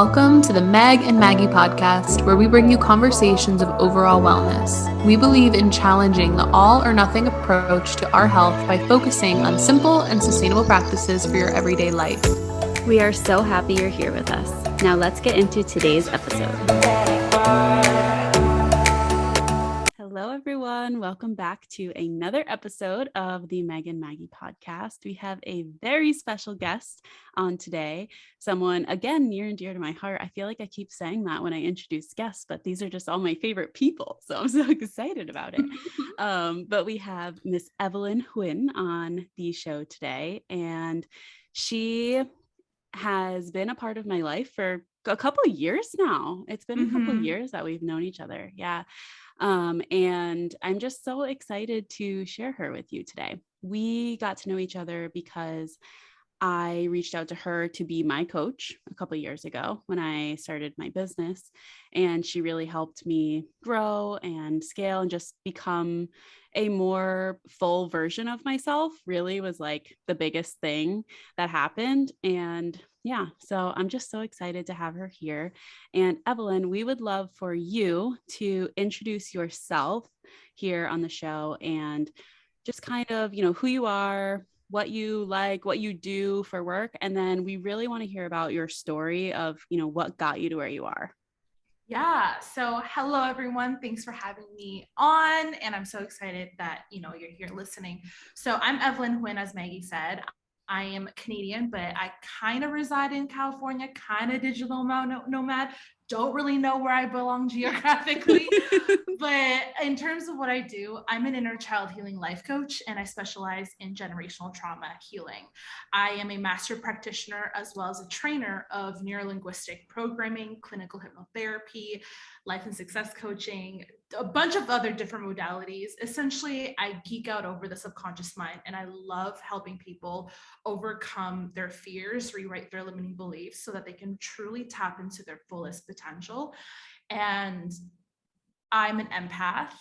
Welcome to the Meg and Maggie podcast, where we bring you conversations of overall wellness. We believe in challenging the all or nothing approach to our health by focusing on simple and sustainable practices for your everyday life. We are so happy you're here with us. Now let's get into today's episode. Hello, everyone. Welcome back to another episode of the Meg and Maggie podcast. We have a very special guest on today. Someone, again, near and dear to my heart. I feel like I keep saying that when I introduce guests, but these are just all my favorite people. So I'm so excited about it. But we have Miss Evelyn Huynh on the show today, and she has been a part of my life for a couple of years now. It's been a couple of years that we've known each other. Yeah. And I'm just so excited to share her with you today. We got to know each other because I reached out to her to be my coach a couple of years ago when I started my business, and she really helped me grow and scale and just become a more full version of myself. Really was like the biggest thing that happened. And yeah, so I'm just so excited to have her here. And Evelyn, we would love for you to introduce yourself here on the show and just kind of, who you are, what you like, what you do for work. And then we really want to hear about your story of, what got you to where you are. Yeah. So hello, everyone. Thanks for having me on. And I'm so excited that, you're here listening. So I'm Evelyn Huynh, as Maggie said. I am Canadian, but I kind of reside in California, kind of digital nomad. Don't really know where I belong geographically, but in terms of what I do, I'm an inner child healing life coach, and I specialize in generational trauma healing. I am a master practitioner as well as a trainer of neurolinguistic programming, clinical hypnotherapy, life and success coaching, a bunch of other different modalities. Essentially, I geek out over the subconscious mind, and I love helping people overcome their fears, rewrite their limiting beliefs so that they can truly tap into their fullest potential. And I'm an empath,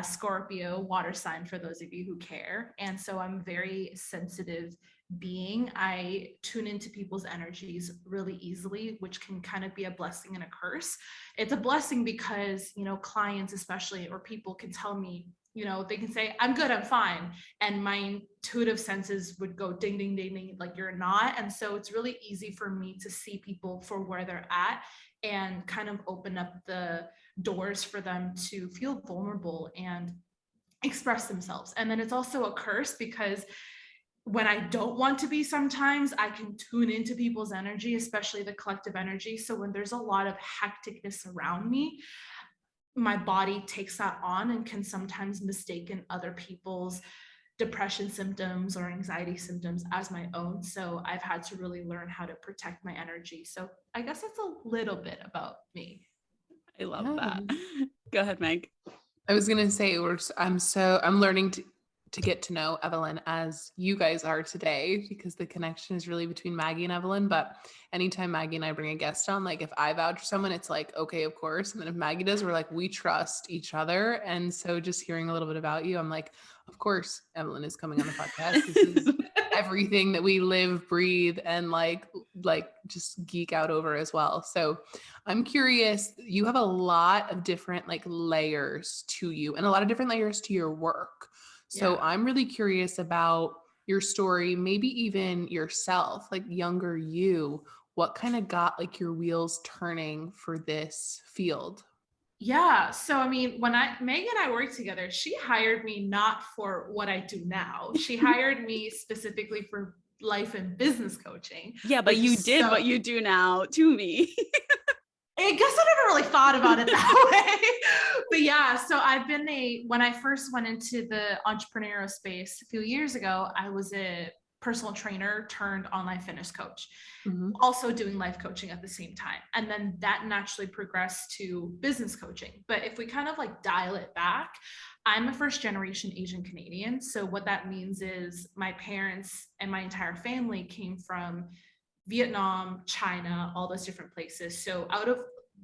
Scorpio, water sign for those of you who care. And so I'm very sensitive being. I tune into people's energies really easily, which can kind of be a blessing and a curse. It's a blessing because, clients especially, or people can tell me, they can say, I'm good, I'm fine. And my intuitive senses would go ding, ding, ding, ding, like you're not. And so it's really easy for me to see people for where they're at and kind of open up the doors for them to feel vulnerable and express themselves. And then it's also a curse because when I don't want to be, sometimes I can tune into people's energy, especially the collective energy. So when there's a lot of hecticness around me, my body takes that on and can sometimes mistaken other people's depression symptoms or anxiety symptoms as my own. So I've had to really learn how to protect my energy. So I guess that's a little bit about me. I love that. Go ahead, Meg. I was going to say, I'm learning to get to know Evelyn as you guys are today, because the connection is really between Maggie and Evelyn. But anytime Maggie and I bring a guest on, like if I vouch for someone, it's like, okay, of course. And then if Maggie does, we're like, we trust each other. And so just hearing a little bit about you, I'm like, of course, Evelyn is coming on the podcast. This is everything that we live, breathe, and like just geek out over as well. So I'm curious, you have a lot of different like layers to you and a lot of different layers to your work. So yeah. I'm really curious about your story, maybe even yourself, like younger you, what kind of got like your wheels turning for this field? Yeah. So, when Meg and I worked together, she hired me not for what I do now. She hired me specifically for life and business coaching. Yeah, but you did what you do now to me. I guess I never really thought about it that way. But yeah, so when I first went into the entrepreneurial space a few years ago, I was a personal trainer turned online fitness coach, also doing life coaching at the same time. And then that naturally progressed to business coaching. But if we kind of like dial it back, I'm a first generation Asian Canadian. So what that means is my parents and my entire family came from Vietnam, China, all those different places. So out of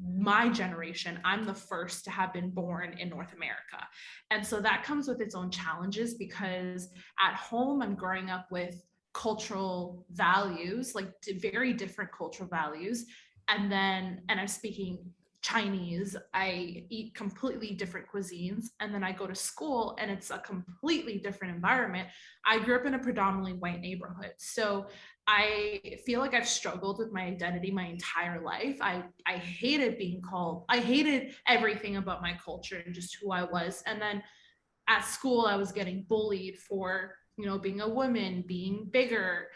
my generation, I'm the first to have been born in North America. And so that comes with its own challenges because at home, I'm growing up with cultural values, like very different cultural values. and I'm speaking Chinese. I eat completely different cuisines, and then I go to school and it's a completely different environment. I grew up in a predominantly white neighborhood, so I feel like I've struggled with my identity my entire life. I hated I hated everything about my culture and just who I was. And then at school, I was getting bullied for, being a woman, being bigger,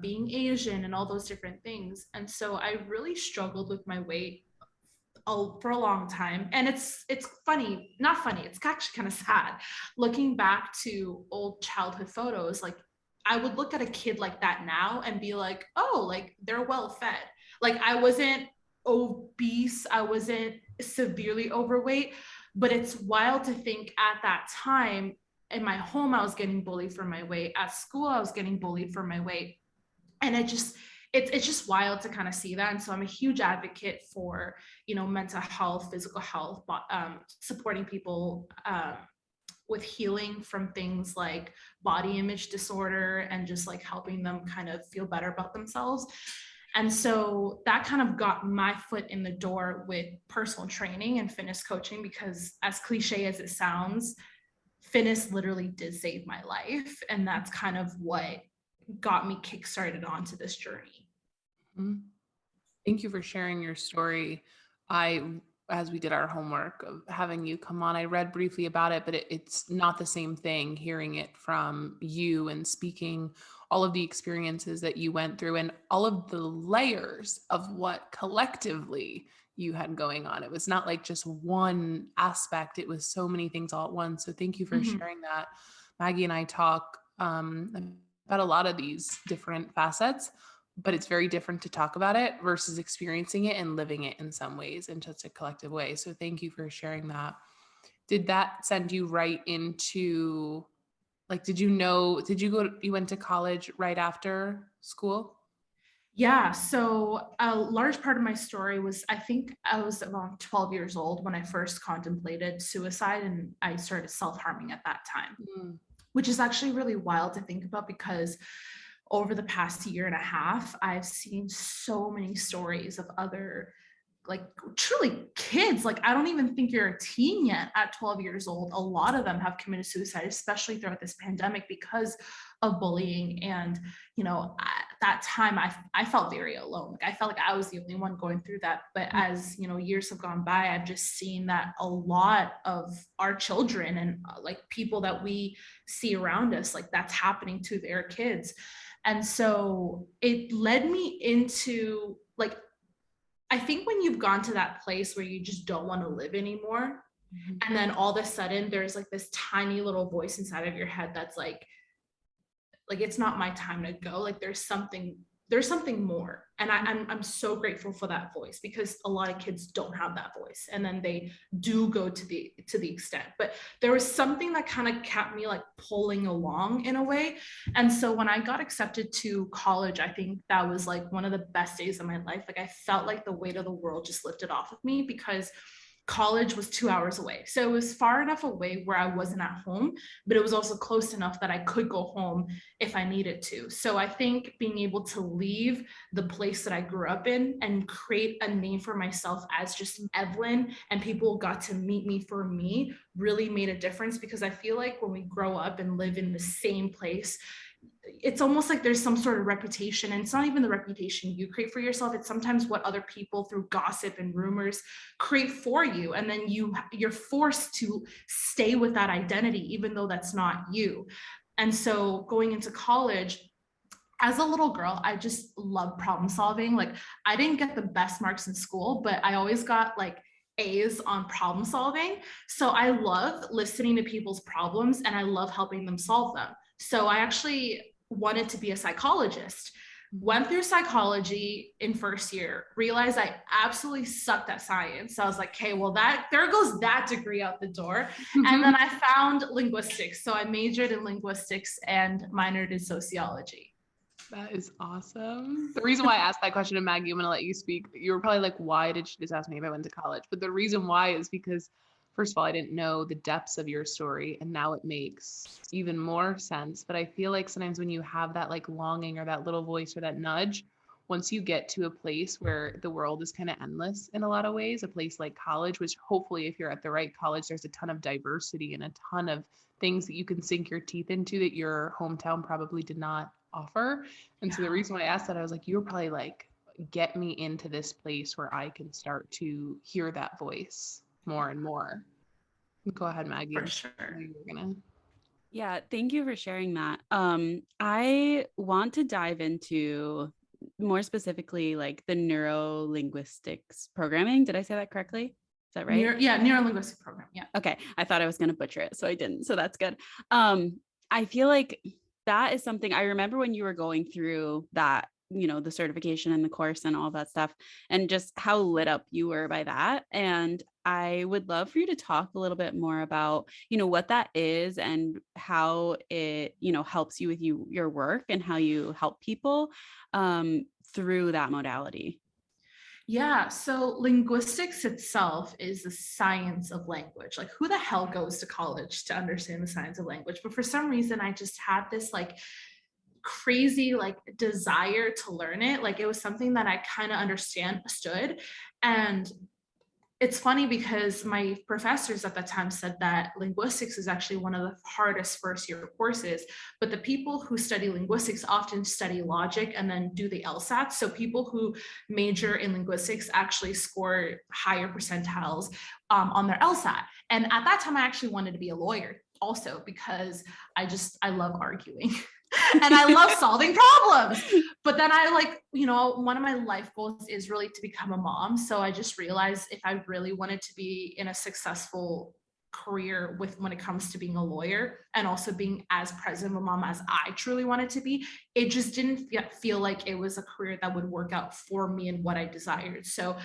being Asian, and all those different things. And so I really struggled with my weight for a long time. And it's funny, not funny, it's actually kind of sad looking back to old childhood photos. Like, I would look at a kid like that now and be like, oh, like they're well fed. Like, I wasn't obese, I wasn't severely overweight, but it's wild to think at that time in my home I was getting bullied for my weight, at school I was getting bullied for my weight. And it's just wild to kind of see that. And so I'm a huge advocate for, mental health, physical health, supporting people with healing from things like body image disorder, and just like helping them kind of feel better about themselves. And so that kind of got my foot in the door with personal training and fitness coaching, because as cliche as it sounds, fitness literally did save my life. And that's kind of what got me kickstarted onto this journey. Mm-hmm. Thank you for sharing your story. As we did our homework of having you come on, I read briefly about it, but it's not the same thing hearing it from you and speaking all of the experiences that you went through and all of the layers of what collectively you had going on. It was not like just one aspect. It was so many things all at once. So thank you for sharing that. Maggie and I talk about a lot of these different facets, but it's very different to talk about it versus experiencing it and living it in some ways in such a collective way. So thank you for sharing that. Did that send you right into, like, you went to college right after school? Yeah. So a large part of my story was, I think I was around 12 years old when I first contemplated suicide, and I started self-harming at that time, which is actually really wild to think about, because over the past year and a half, I've seen so many stories of other, like, truly kids. Like, I don't even think you're a teen yet at 12 years old. A lot of them have committed suicide, especially throughout this pandemic, because of bullying. And, at that time, I felt very alone. Like, I felt like I was the only one going through that. But as, years have gone by, I've just seen that a lot of our children and like people that we see around us, like, that's happening to their kids. And so it led me into, like, I think when you've gone to that place where you just don't want to live anymore, and then all of a sudden there's like this tiny little voice inside of your head that's like it's not my time to go. Like, there's something more. And I'm so grateful for that voice, because a lot of kids don't have that voice, and then they do go to the extent. But there was something that kind of kept me like pulling along in a way. And so when I got accepted to college, I think that was like one of the best days of my life. Like, I felt like the weight of the world just lifted off of me, because college was 2 hours away. So it was far enough away where I wasn't at home, but it was also close enough that I could go home if I needed to. So I think being able to leave the place that I grew up in and create a name for myself as just Evelyn, and people got to meet me for me, really made a difference. Because I feel like when we grow up and live in the same place, it's almost like there's some sort of reputation, and it's not even the reputation you create for yourself. It's sometimes what other people through gossip and rumors create for you. And then you're forced to stay with that identity, even though that's not you. And so going into college, as a little girl, I just love problem solving. Like, I didn't get the best marks in school, but I always got like A's on problem solving. So I love listening to people's problems, and I love helping them solve them. So I actually wanted to be a psychologist. Went through psychology in first year, realized I absolutely sucked at science. So I was like, okay, well, there goes that degree out the door. And then I found linguistics. So I majored in linguistics and minored in sociology. That is awesome. The reason why I asked that question to Maggie, I'm going to let you speak. You were probably like, why did she just ask me if I went to college? But the reason why is because, first of all, I didn't know the depths of your story, and now it makes even more sense. But I feel like sometimes when you have that like longing or that little voice or that nudge, once you get to a place where the world is kind of endless in a lot of ways, a place like college, which hopefully if you're at the right college, there's a ton of diversity and a ton of things that you can sink your teeth into that your hometown probably did not offer. And so the reason why I asked that, I was like, you were probably like, get me into this place where I can start to hear that voice more and more. Go ahead, Maggie. For sure. You were gonna. Yeah, thank you for sharing that. I want to dive into more specifically like the neuro linguistics programming. Did I say that correctly? Is that right? Neuro-linguistic program. Yeah. Okay. I thought I was going to butcher it, so I didn't. So that's good. I feel like that is something I remember when you were going through that, you know, the certification and the course and all that stuff, and just how lit up you were by that. And I would love for you to talk a little bit more about, you know, what that is and how it, you know, helps you with your work and how you help people through that modality. Yeah, so linguistics itself is the science of language. Like, who the hell goes to college to understand the science of language? But for some reason, I just had this like crazy like desire to learn it. Like, it was something that I kind of understood. And it's funny because my professors at that time said that linguistics is actually one of the hardest first year courses, but the people who study linguistics often study logic and then do the LSAT. So people who major in linguistics actually score higher percentiles on their LSAT. And at that time, I actually wanted to be a lawyer also because I love arguing. And I love solving problems. But then I like, you know, one of my life goals is really to become a mom. So I just realized if I really wanted to be in a successful career when it comes to being a lawyer and also being as present of a mom as I truly wanted to be, it just didn't feel like it was a career that would work out for me and what I desired. So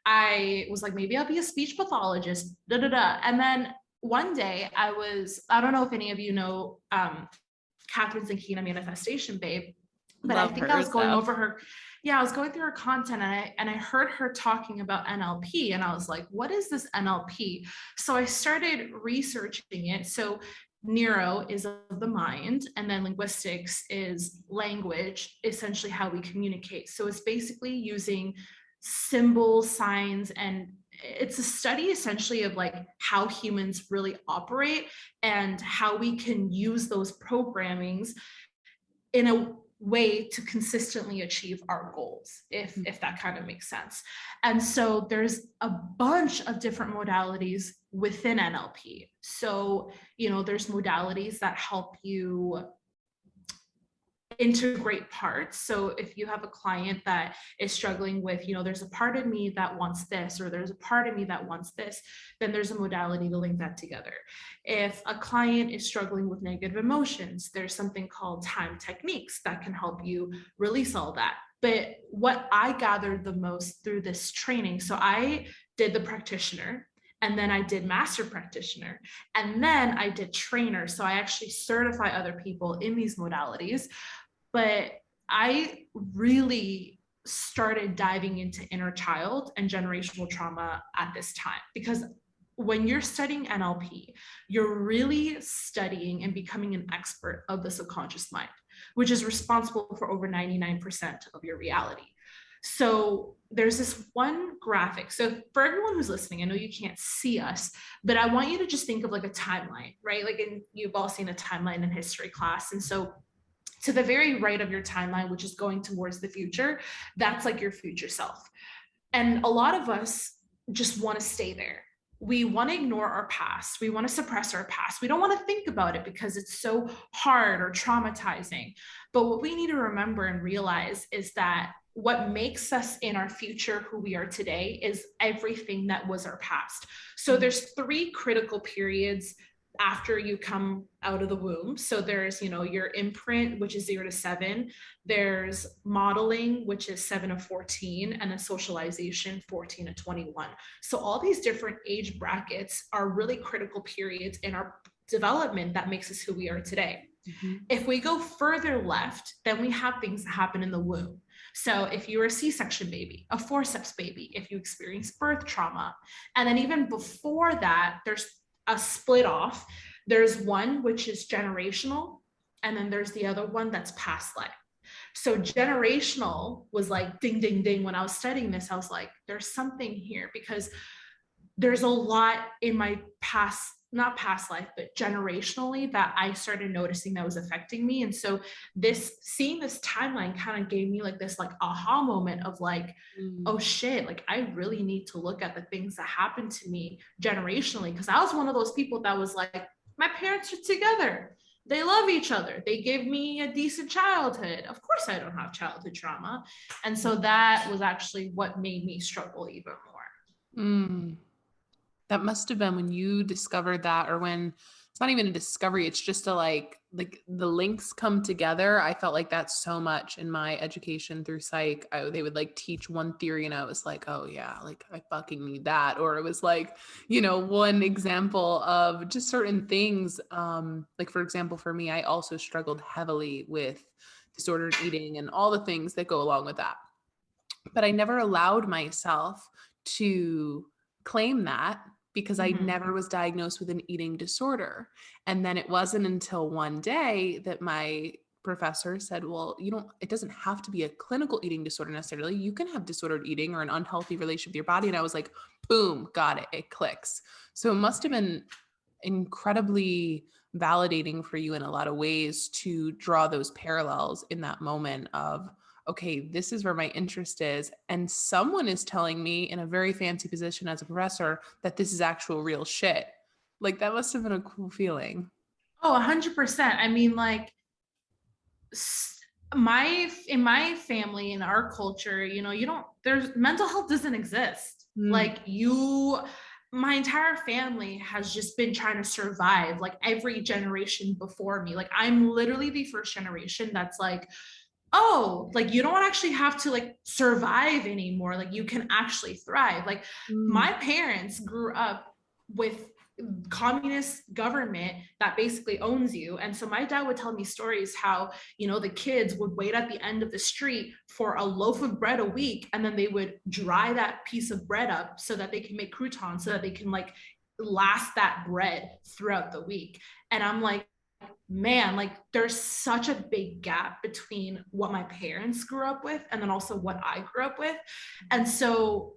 I was like, maybe I'll be a speech pathologist, And then one day I don't know if any of you know, Catherine Zankina, Manifestation Babe, but I think I was going over her. Yeah, I was going through her content and I heard her talking about NLP and I was like, what is this NLP? So I started researching it. So neuro is of the mind, and then linguistics is language, essentially how we communicate. So it's basically using symbols, signs, and it's a study essentially of like how humans really operate and how we can use those programmings in a way to consistently achieve our goals, if that kind of makes sense. And so there's a bunch of different modalities within NLP. So, you know, there's modalities that help you integrate parts. So if you have a client that is struggling with, you know, there's a part of me that wants this, or there's a part of me that wants this, then there's a modality to link that together. If a client is struggling with negative emotions, there's something called time techniques that can help you release all that. But what I gathered the most through this training, so I did the practitioner, and then I did master practitioner, and then I did trainer. So I actually certify other people in these modalities. But I really started diving into inner child and generational trauma at this time, because when you're studying NLP, you're really studying and becoming an expert of the subconscious mind, which is responsible for over 99% of your reality. So there's this one graphic. So for everyone who's listening, I know you can't see us, but I want you to just think of like a timeline, right? Like you've all seen a timeline in history class. And so to the very right of your timeline, which is going towards the future, that's like your future self. And a lot of us just want to stay there. We want to ignore our past. We want to suppress our past. We don't want to think about it because it's so hard or traumatizing. But what we need to remember and realize is that what makes us in our future who we are today is everything that was our past. So there's 3 critical periods after you come out of the womb. So there's, you know, your imprint, which is 0 to 7. There's modeling, which is 7 to 14, and then socialization, 14 to 21. So all these different age brackets are really critical periods in our development that makes us who we are today. Mm-hmm. If we go further left, then we have things that happen in the womb. So if you're a C-section baby, a forceps baby, if you experience birth trauma, and then even before that, there's a split off. There's one which is generational, and then there's the other one that's past life. So generational was like ding, ding, ding. When I was studying this, I was like, there's something here, because there's a lot in my past, not past life, but generationally, that I started noticing that was affecting me. And so seeing this timeline kind of gave me like this like aha moment of like, oh shit, like I really need to look at the things that happened to me generationally. Because I was one of those people that was like, my parents are together, they love each other, they gave me a decent childhood, of course I don't have childhood trauma. And so that was actually what made me struggle even more. That must have been when you discovered that, or when it's not even a discovery, it's just a like the links come together. I felt like that so much in my education through psych. They would like teach one theory and I was like, oh yeah, like I fucking need that. Or it was like, one example of just certain things. Like for example, for me, I also struggled heavily with disordered eating and all the things that go along with that. But I never allowed myself to claim that because I never was diagnosed with an eating disorder. And then it wasn't until one day that my professor said, well, it doesn't have to be a clinical eating disorder necessarily. You can have disordered eating or an unhealthy relationship with your body. And I was like, boom, got it. It clicks. So it must have been incredibly validating for you in a lot of ways to draw those parallels in that moment of, okay, this is where my interest is. And someone is telling me in a very fancy position as a professor that this is actual real shit. Like that must have been a cool feeling. Oh, 100%. I mean, like in my family, in our culture, there's mental health doesn't exist. My entire family has just been trying to survive, like every generation before me. Like I'm literally the first generation that's like, oh, like you don't actually have to like survive anymore. Like you can actually thrive. Like my parents grew up with communist government that basically owns you. And so my dad would tell me stories how, the kids would wait at the end of the street for a loaf of bread a week, and then they would dry that piece of bread up so that they can make croutons, so that they can like last that bread throughout the week. And I'm like, man, like there's such a big gap between what my parents grew up with and then also what I grew up with. And so,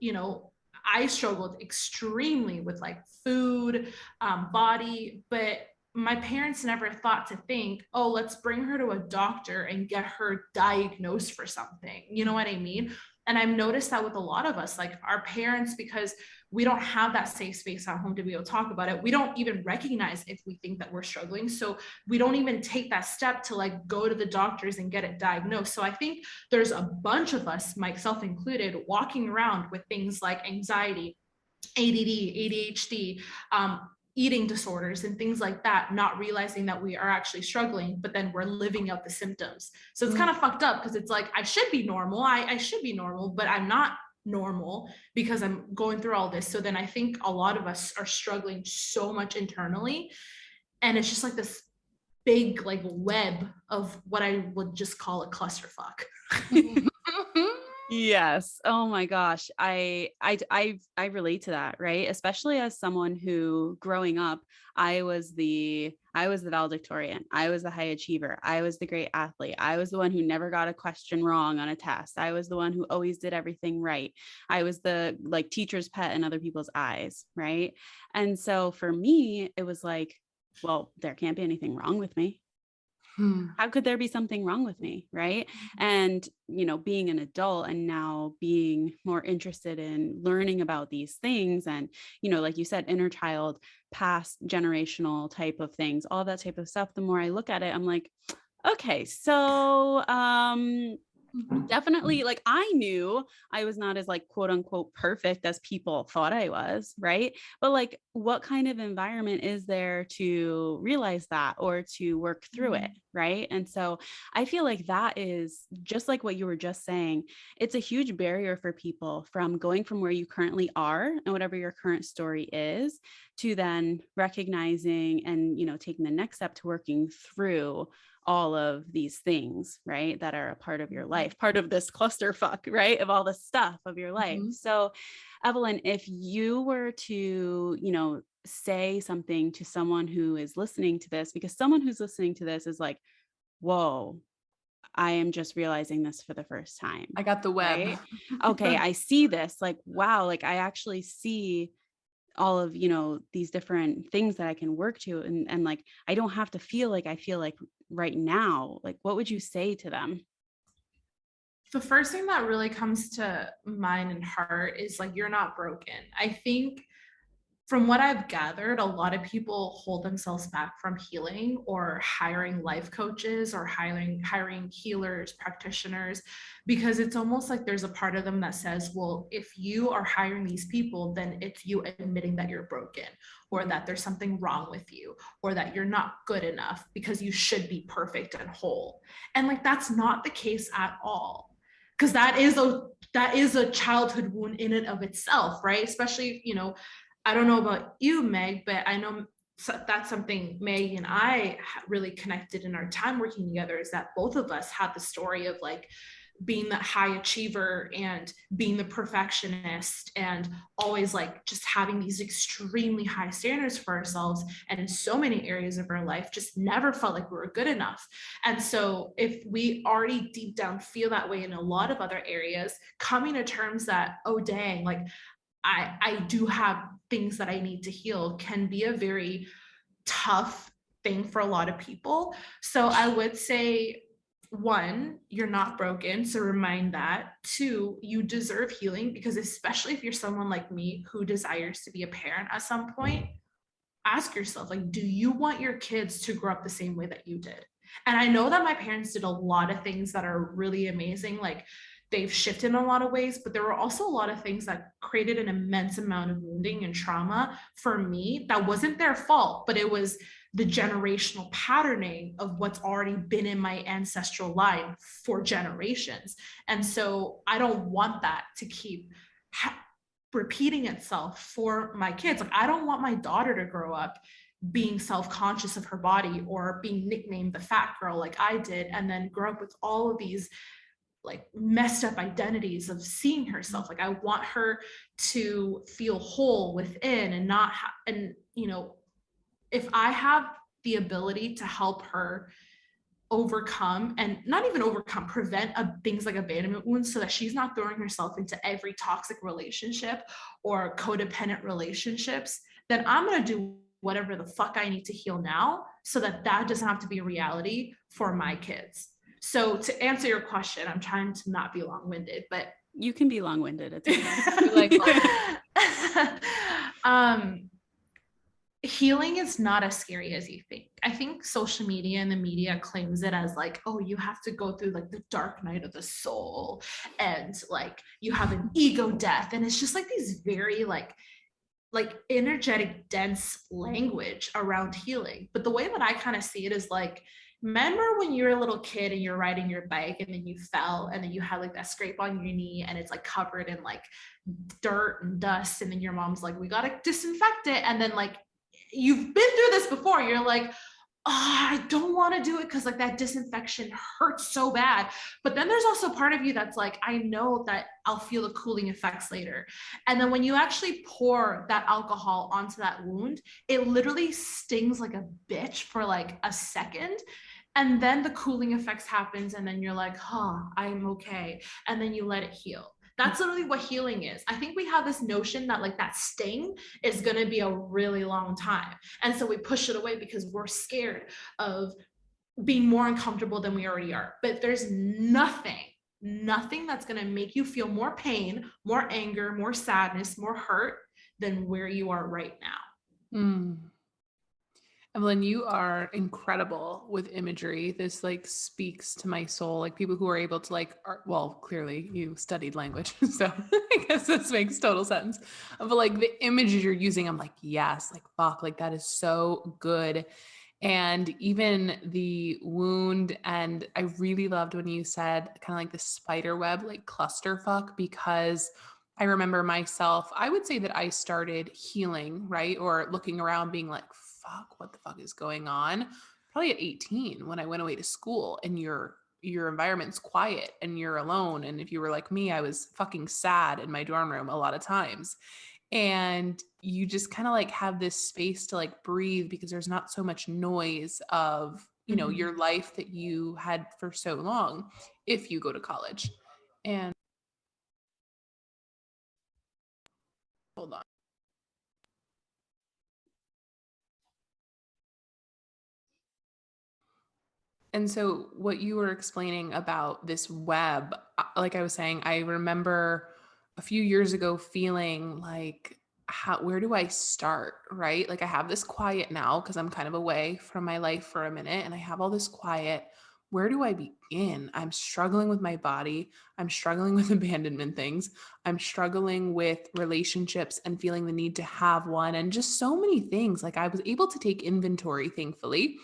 I struggled extremely with like food, body, but my parents never thought to think, oh, let's bring her to a doctor and get her diagnosed for something. You know what I mean? And I've noticed that with a lot of us, like our parents, because we don't have that safe space at home to be able to talk about it. We don't even recognize if we think that we're struggling. So we don't even take that step to like go to the doctors and get it diagnosed. So I think there's a bunch of us, myself included, walking around with things like anxiety, ADD, ADHD, eating disorders and things like that, not realizing that we are actually struggling, but then we're living out the symptoms. So it's kind of fucked up, because it's like, I should be normal. I should be normal, but I'm not normal because I'm going through all this. So then I think a lot of us are struggling so much internally. And it's just like this big like web of what I would just call a clusterfuck. Yes. Oh my gosh. I relate to that, right? Especially as someone who growing up, I was the valedictorian. I was the high achiever. I was the great athlete. I was the one who never got a question wrong on a test. I was the one who always did everything right. I was the like teacher's pet in other people's eyes, right? And so for me, it was like, well, there can't be anything wrong with me. How could there be something wrong with me? Right. And, being an adult and now being more interested in learning about these things and, like you said, inner child, past generational type of things, all that type of stuff. The more I look at it, I'm like, okay, so, definitely like I knew I was not as like quote unquote perfect as people thought I was, right? But like what kind of environment is there to realize that or to work through it, right? And so I feel like that is just like what you were just saying. It's a huge barrier for people from going from where you currently are and whatever your current story is to then recognizing and, taking the next step to working through all of these things, right? That are a part of your life, part of this clusterfuck, right? Of all the stuff of your life. So Evelyn, if you were to, say something to someone who is listening to this, because someone who's listening to this is like, whoa, I am just realizing this for the first time. I got the web. Right? Okay, I see this, like, wow, like I actually see all of, these different things that I can work to. And like, I don't have to feel like I feel like right now. Like, what would you say to them? The first thing that really comes to mind and heart is like, you're not broken. I think from what I've gathered, a lot of people hold themselves back from healing or hiring life coaches or hiring healers, practitioners, because it's almost like there's a part of them that says, well, if you are hiring these people, then it's you admitting that you're broken or that there's something wrong with you or that you're not good enough because you should be perfect and whole. And like, that's not the case at all. Because that is a childhood wound in and of itself, right? Especially, I don't know about you, Meg, but I know that's something Meg and I really connected in our time working together, is that both of us had the story of like being the high achiever and being the perfectionist and always like just having these extremely high standards for ourselves, and in so many areas of our life just never felt like we were good enough. And so if we already deep down feel that way in a lot of other areas, coming to terms that, oh dang, like I do have things that I need to heal, can be a very tough thing for a lot of people. So I would say, one, you're not broken. So remind that. Two, you deserve healing, because especially if you're someone like me who desires to be a parent at some point, ask yourself, like, do you want your kids to grow up the same way that you did? And I know that my parents did a lot of things that are really amazing. Like, they've shifted in a lot of ways, but there were also a lot of things that created an immense amount of wounding and trauma for me that wasn't their fault, but it was the generational patterning of what's already been in my ancestral line for generations. And so I don't want that to keep repeating itself for my kids. Like, I don't want my daughter to grow up being self-conscious of her body or being nicknamed the fat girl like I did, and then grow up with all of these like messed up identities of seeing herself. Like, I want her to feel whole within and not and if I have the ability to help her overcome, and not even overcome, prevent things like abandonment wounds, so that she's not throwing herself into every toxic relationship or codependent relationships, then I'm going to do whatever the fuck I need to heal now, so that that doesn't have to be a reality for my kids. So to answer your question, I'm trying to not be long-winded, but you can be long-winded. It's okay. Healing is not as scary as you think. I think social media and the media claims it as like, oh, you have to go through like the dark night of the soul, and like you have an ego death, and it's just like these very like energetic, dense language around healing. But the way that I kind of see it is like, remember when you're a little kid and you're riding your bike and then you fell and then you had like that scrape on your knee and it's like covered in like dirt and dust, and then your mom's like, we gotta disinfect it, and then like you've been through this before, you're like, oh, I don't want to do it because like that disinfection hurts so bad. But then there's also part of you that's like, I know that I'll feel the cooling effects later. And then when you actually pour that alcohol onto that wound, it literally stings like a bitch for like a second. And then the cooling effects happens, and then you're like, huh, I'm okay. And then you let it heal. That's literally what healing is. I think we have this notion that like that sting is going to be a really long time. And so we push it away because we're scared of being more uncomfortable than we already are. But there's nothing that's going to make you feel more pain, more anger, more sadness, more hurt than where you are right now. Evelyn, you are incredible with imagery. This like speaks to my soul. Like, people who are able to like, well, clearly you studied language, so I guess this makes total sense. But like the images you're using, I'm like, yes, like fuck, like that is so good. And even the wound, and I really loved when you said kind of like the spider web, like clusterfuck, because I remember myself, I would say that I started healing, right? Or looking around being like, fuck, what the fuck is going on? Probably at 18, when I went away to school, and your environment's quiet and you're alone. And if you were like me, I was fucking sad in my dorm room a lot of times. And you just kind of like have this space to like breathe, because there's not so much noise of you know, your life that you had for so long if you go to college. And hold on. And so what you were explaining about this web, like I was saying, I remember a few years ago feeling like, where do I start? Right? Like I have this quiet now because I'm kind of away from my life for a minute and I have all this quiet. Where do I begin? I'm struggling with my body. I'm struggling with abandonment things. I'm struggling with relationships and feeling the need to have one and just so many things. Like I was able to take inventory, thankfully.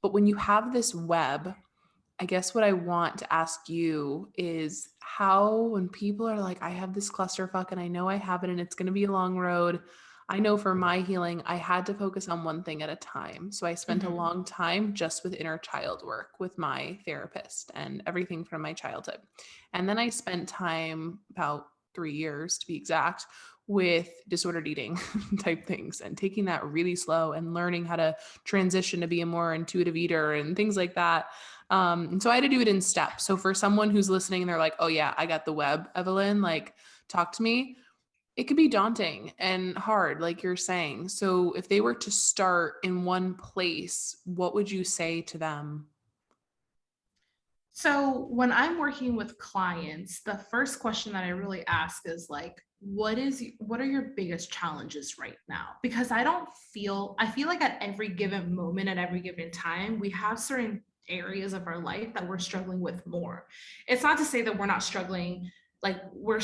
But when you have this web, I guess what I want to ask you is how, when people are like, I have this clusterfuck and I know I have it and it's going to be a long road. I know for my healing, I had to focus on one thing at a time. So I spent a long time just with inner child work with my therapist and everything from my childhood. And then I spent time, about 3 years to be exact, with disordered eating type things and taking that really slow and learning how to transition to be a more intuitive eater and things like that. And so I had to do it in steps. So for someone who's listening and they're like, oh yeah, I got the web, Evelyn, like talk to me. It could be daunting and hard, like you're saying. So if they were to start in one place, what would you say to them? So when I'm working with clients, the first question that I really ask is like, what are your biggest challenges right now? Because I feel like at every given moment, at every given time, we have certain areas of our life that we're struggling with more. It's not to say that we're not struggling, like we're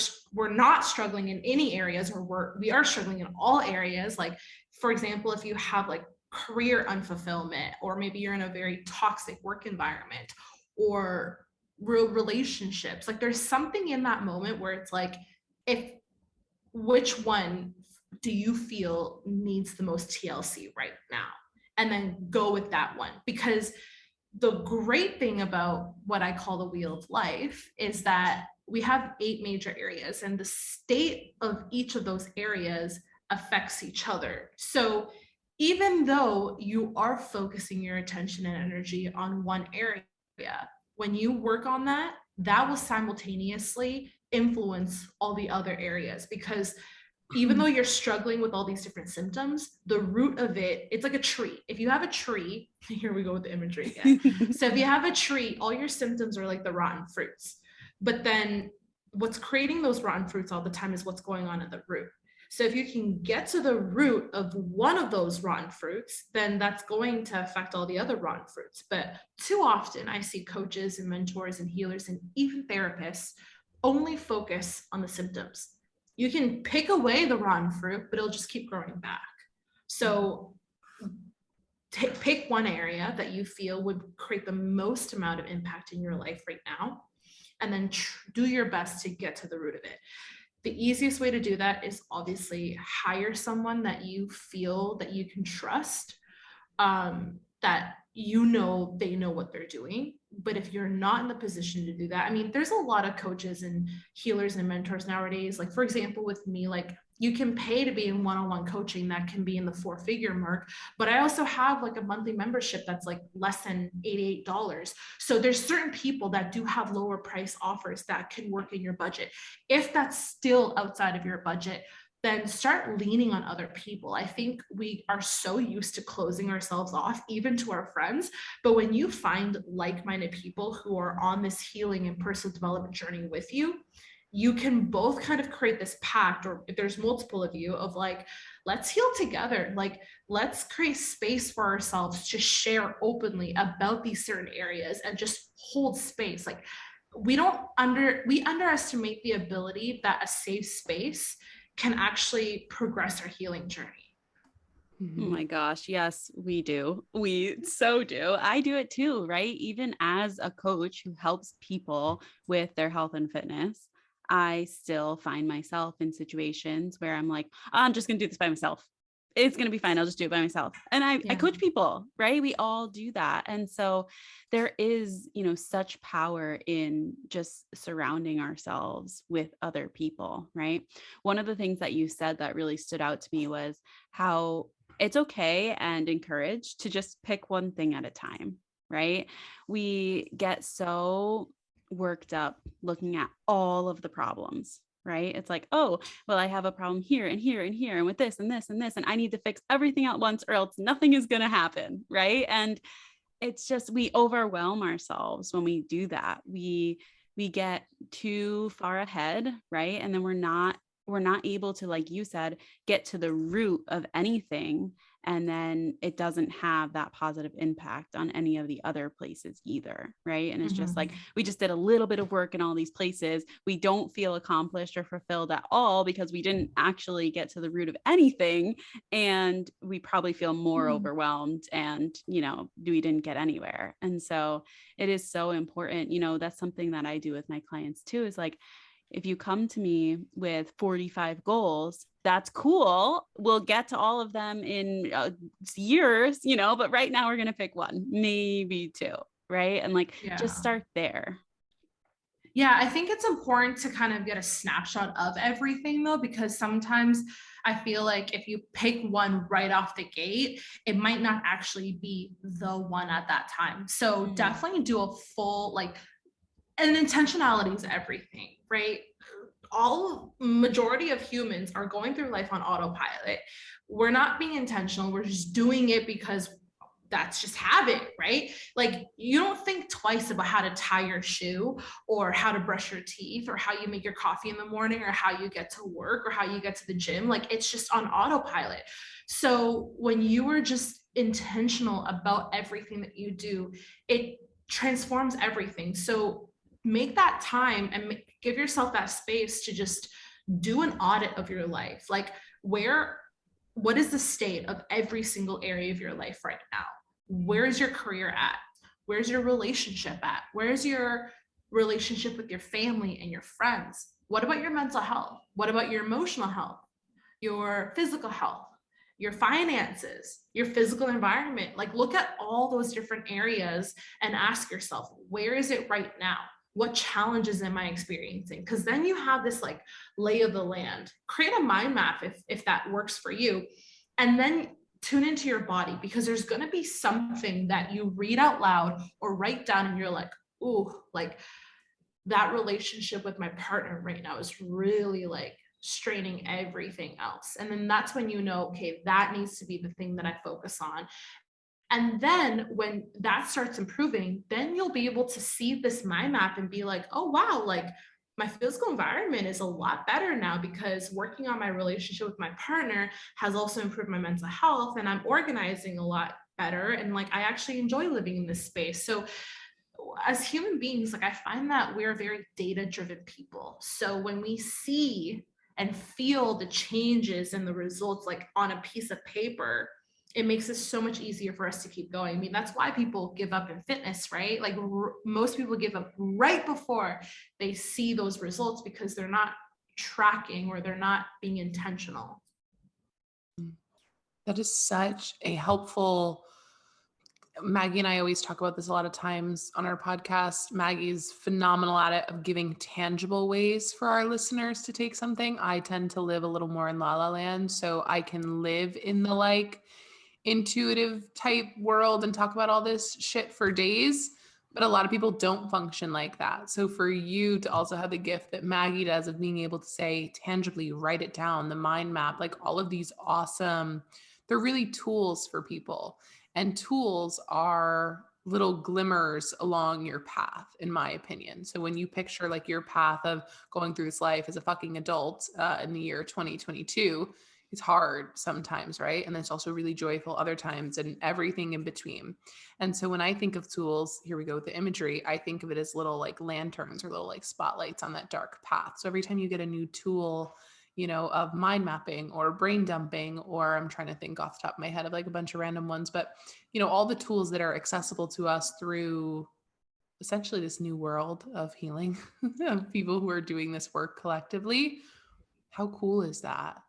not struggling in any areas, or we are struggling in all areas. Like, for example, if you have like career unfulfillment, or maybe you're in a very toxic work environment, or real relationships, like there's something in that moment where it's like, if which one do you feel needs the most TLC right now, and then go with that one. Because the great thing about what I call the wheel of life is that we have 8 major areas, and the state of each of those areas affects each other. So even though you are focusing your attention and energy on one area, when you work on that, that will simultaneously influence all the other areas. Because even though you're struggling with all these different symptoms, the root of it, it's like a tree. If you have a tree, here we go with the imagery again. So if you have a tree, all your symptoms are like the rotten fruits. But then what's creating those rotten fruits all the time is what's going on at the root. So if you can get to the root of one of those rotten fruits, then that's going to affect all the other rotten fruits. But too often I see coaches and mentors and healers and even therapists only focus on the symptoms. You can pick away the rotten fruit, but it'll just keep growing back. So pick one area that you feel would create the most amount of impact in your life right now, and then do your best to get to the root of it. The easiest way to do that is obviously hire someone that you feel that you can trust, that you know they know what they're doing. But if you're not in the position to do that, I mean, there's a lot of coaches and healers and mentors nowadays. Like, for example, with me, like you can pay to be in one-on-one coaching that can be in the 4-figure mark, but I also have like a monthly membership that's like less than $88. So there's certain people that do have lower price offers that can work in your budget. If that's still outside of your budget, then start leaning on other people. I think we are so used to closing ourselves off, even to our friends. But when you find like-minded people who are on this healing and personal development journey with you, you can both kind of create this pact, or if there's multiple of you, of like, let's heal together. Like, let's create space for ourselves to share openly about these certain areas and just hold space. Like, we underestimate the ability that a safe space can actually progress our healing journey. Oh my gosh. Yes, we do. We so do. I do it too, right? Even as a coach who helps people with their health and fitness, I still find myself in situations where I'm like, I'm just going to do this by myself. It's going to be fine. I'll just do it by myself. And I coach people, right? We all do that. And so there is, such power in just surrounding ourselves with other people, right? One of the things that you said that really stood out to me was how it's okay and encouraged to just pick one thing at a time, right? We get so worked up looking at all of the problems, right? It's like, oh, well, I have a problem here and here and here, and with this and this and this, and I need to fix everything at once or else nothing is going to happen, right? And it's just, we overwhelm ourselves when we do that. We get too far ahead, right? And then we're not able to, like you said, get to the root of anything. And then it doesn't have that positive impact on any of the other places either, right? And it's just like, we just did a little bit of work in all these places. We don't feel accomplished or fulfilled at all because we didn't actually get to the root of anything. And we probably feel more overwhelmed and, we didn't get anywhere. And so it is so important, that's something that I do with my clients too, is like, if you come to me with 45 goals, that's cool. We'll get to all of them in years, but right now we're going to pick one, maybe two, right? And just start there. Yeah, I think it's important to kind of get a snapshot of everything though, because sometimes I feel like if you pick one right off the gate, it might not actually be the one at that time. So definitely do a full, and intentionality is everything, right? Majority of humans are going through life on autopilot. We're not being intentional. We're just doing it because that's just habit, right? You don't think twice about how to tie your shoe or how to brush your teeth or how you make your coffee in the morning or how you get to work or how you get to the gym. It's just on autopilot. So when you are just intentional about everything that you do, it transforms everything. So make that time and give yourself that space to just do an audit of your life. What is the state of every single area of your life right now? Where's your career at? Where's your relationship at? Where's your relationship with your family and your friends? What about your mental health? What about your emotional health? Your physical health? Your finances? Your physical environment? Look at all those different areas and ask yourself, where is it right now? What challenges am I experiencing? Because then you have this lay of the land. Create a mind map if that works for you. And then tune into your body, because there's going to be something that you read out loud or write down and you're like, ooh, that relationship with my partner right now is really straining everything else. And then that's when okay, that needs to be the thing that I focus on. And then when that starts improving, then you'll be able to see this mind map and be like, oh, wow, my physical environment is a lot better now because working on my relationship with my partner has also improved my mental health, and I'm organizing a lot better. And I actually enjoy living in this space. So as human beings, I find that we're very data-driven people. So when we see and feel the changes and the results on a piece of paper, it makes it so much easier for us to keep going. I mean, that's why people give up in fitness, right? Most people give up right before they see those results because they're not tracking or they're not being intentional. That is such a helpful. Maggie and I always talk about this a lot of times on our podcast. Maggie's phenomenal at it of giving tangible ways for our listeners to take something. I tend to live a little more in la la land, so I can live in the intuitive type world and talk about all this shit for days. But a lot of people don't function like that. So for you to also have the gift that Maggie does of being able to say tangibly, write it down, the mind map, all of these awesome, they're really tools for people. And tools are little glimmers along your path, in my opinion. So when you picture your path of going through this life as a fucking adult in the year 2022, it's hard sometimes, right? And it's also really joyful other times and everything in between. And so when I think of tools, here we go with the imagery, I think of it as little lanterns or little spotlights on that dark path. So every time you get a new tool, of mind mapping or brain dumping, or I'm trying to think off the top of my head of a bunch of random ones, but all the tools that are accessible to us through essentially this new world of healing of people who are doing this work collectively. How cool is that?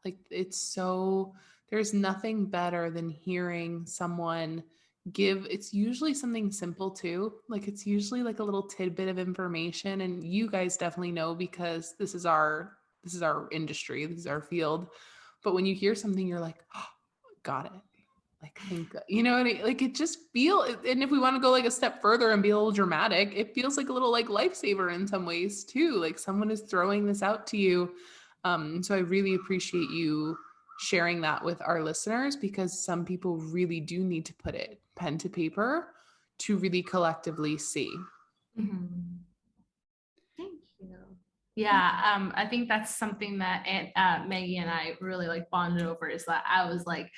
There's nothing better than hearing someone it's usually something simple too. It's usually a little tidbit of information. And you guys definitely know because this is our industry, this is our field. But when you hear something, you're like, oh, got it. like think, you know, and like it just feel, and if we want to go like a step further and be a little dramatic, it feels like a little like lifesaver in some ways too. Like someone is throwing this out to you. So I really appreciate you sharing that with our listeners, because some people really do need to put it pen to paper to really collectively see. Mhm. Thank you. Yeah, I think that's something that Maggie and I really like bonded over, is that I was like,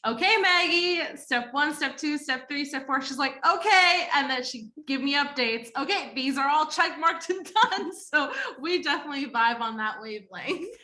okay, Maggie, step 1, step 2, step 3, step 4. She's like, okay. And then she give me updates. Okay, these are all check marked and done. So we definitely vibe on that wavelength.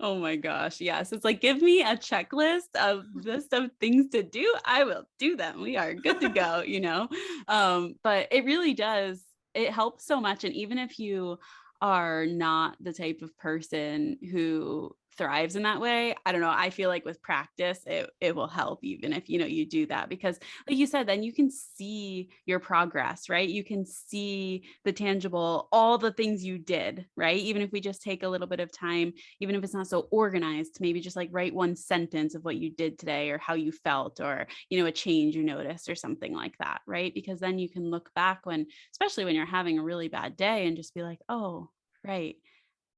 Oh my gosh. Yes. It's like, give me a checklist of list of things to do. I will do them. We are good to go, you know? But it really does. It helps so much. And even if you are not the type of person who thrives in that way, I don't know. I feel like with practice, it will help, even if, you do that, because like you said, then you can see your progress, right? You can see the tangible, all the things you did, right? Even if we just take a little bit of time, even if it's not so organized, to maybe just like write one sentence of what you did today, or how you felt, or, a change you noticed, or something like that, right? Because then you can look back especially when you're having a really bad day, and just be like, oh, right,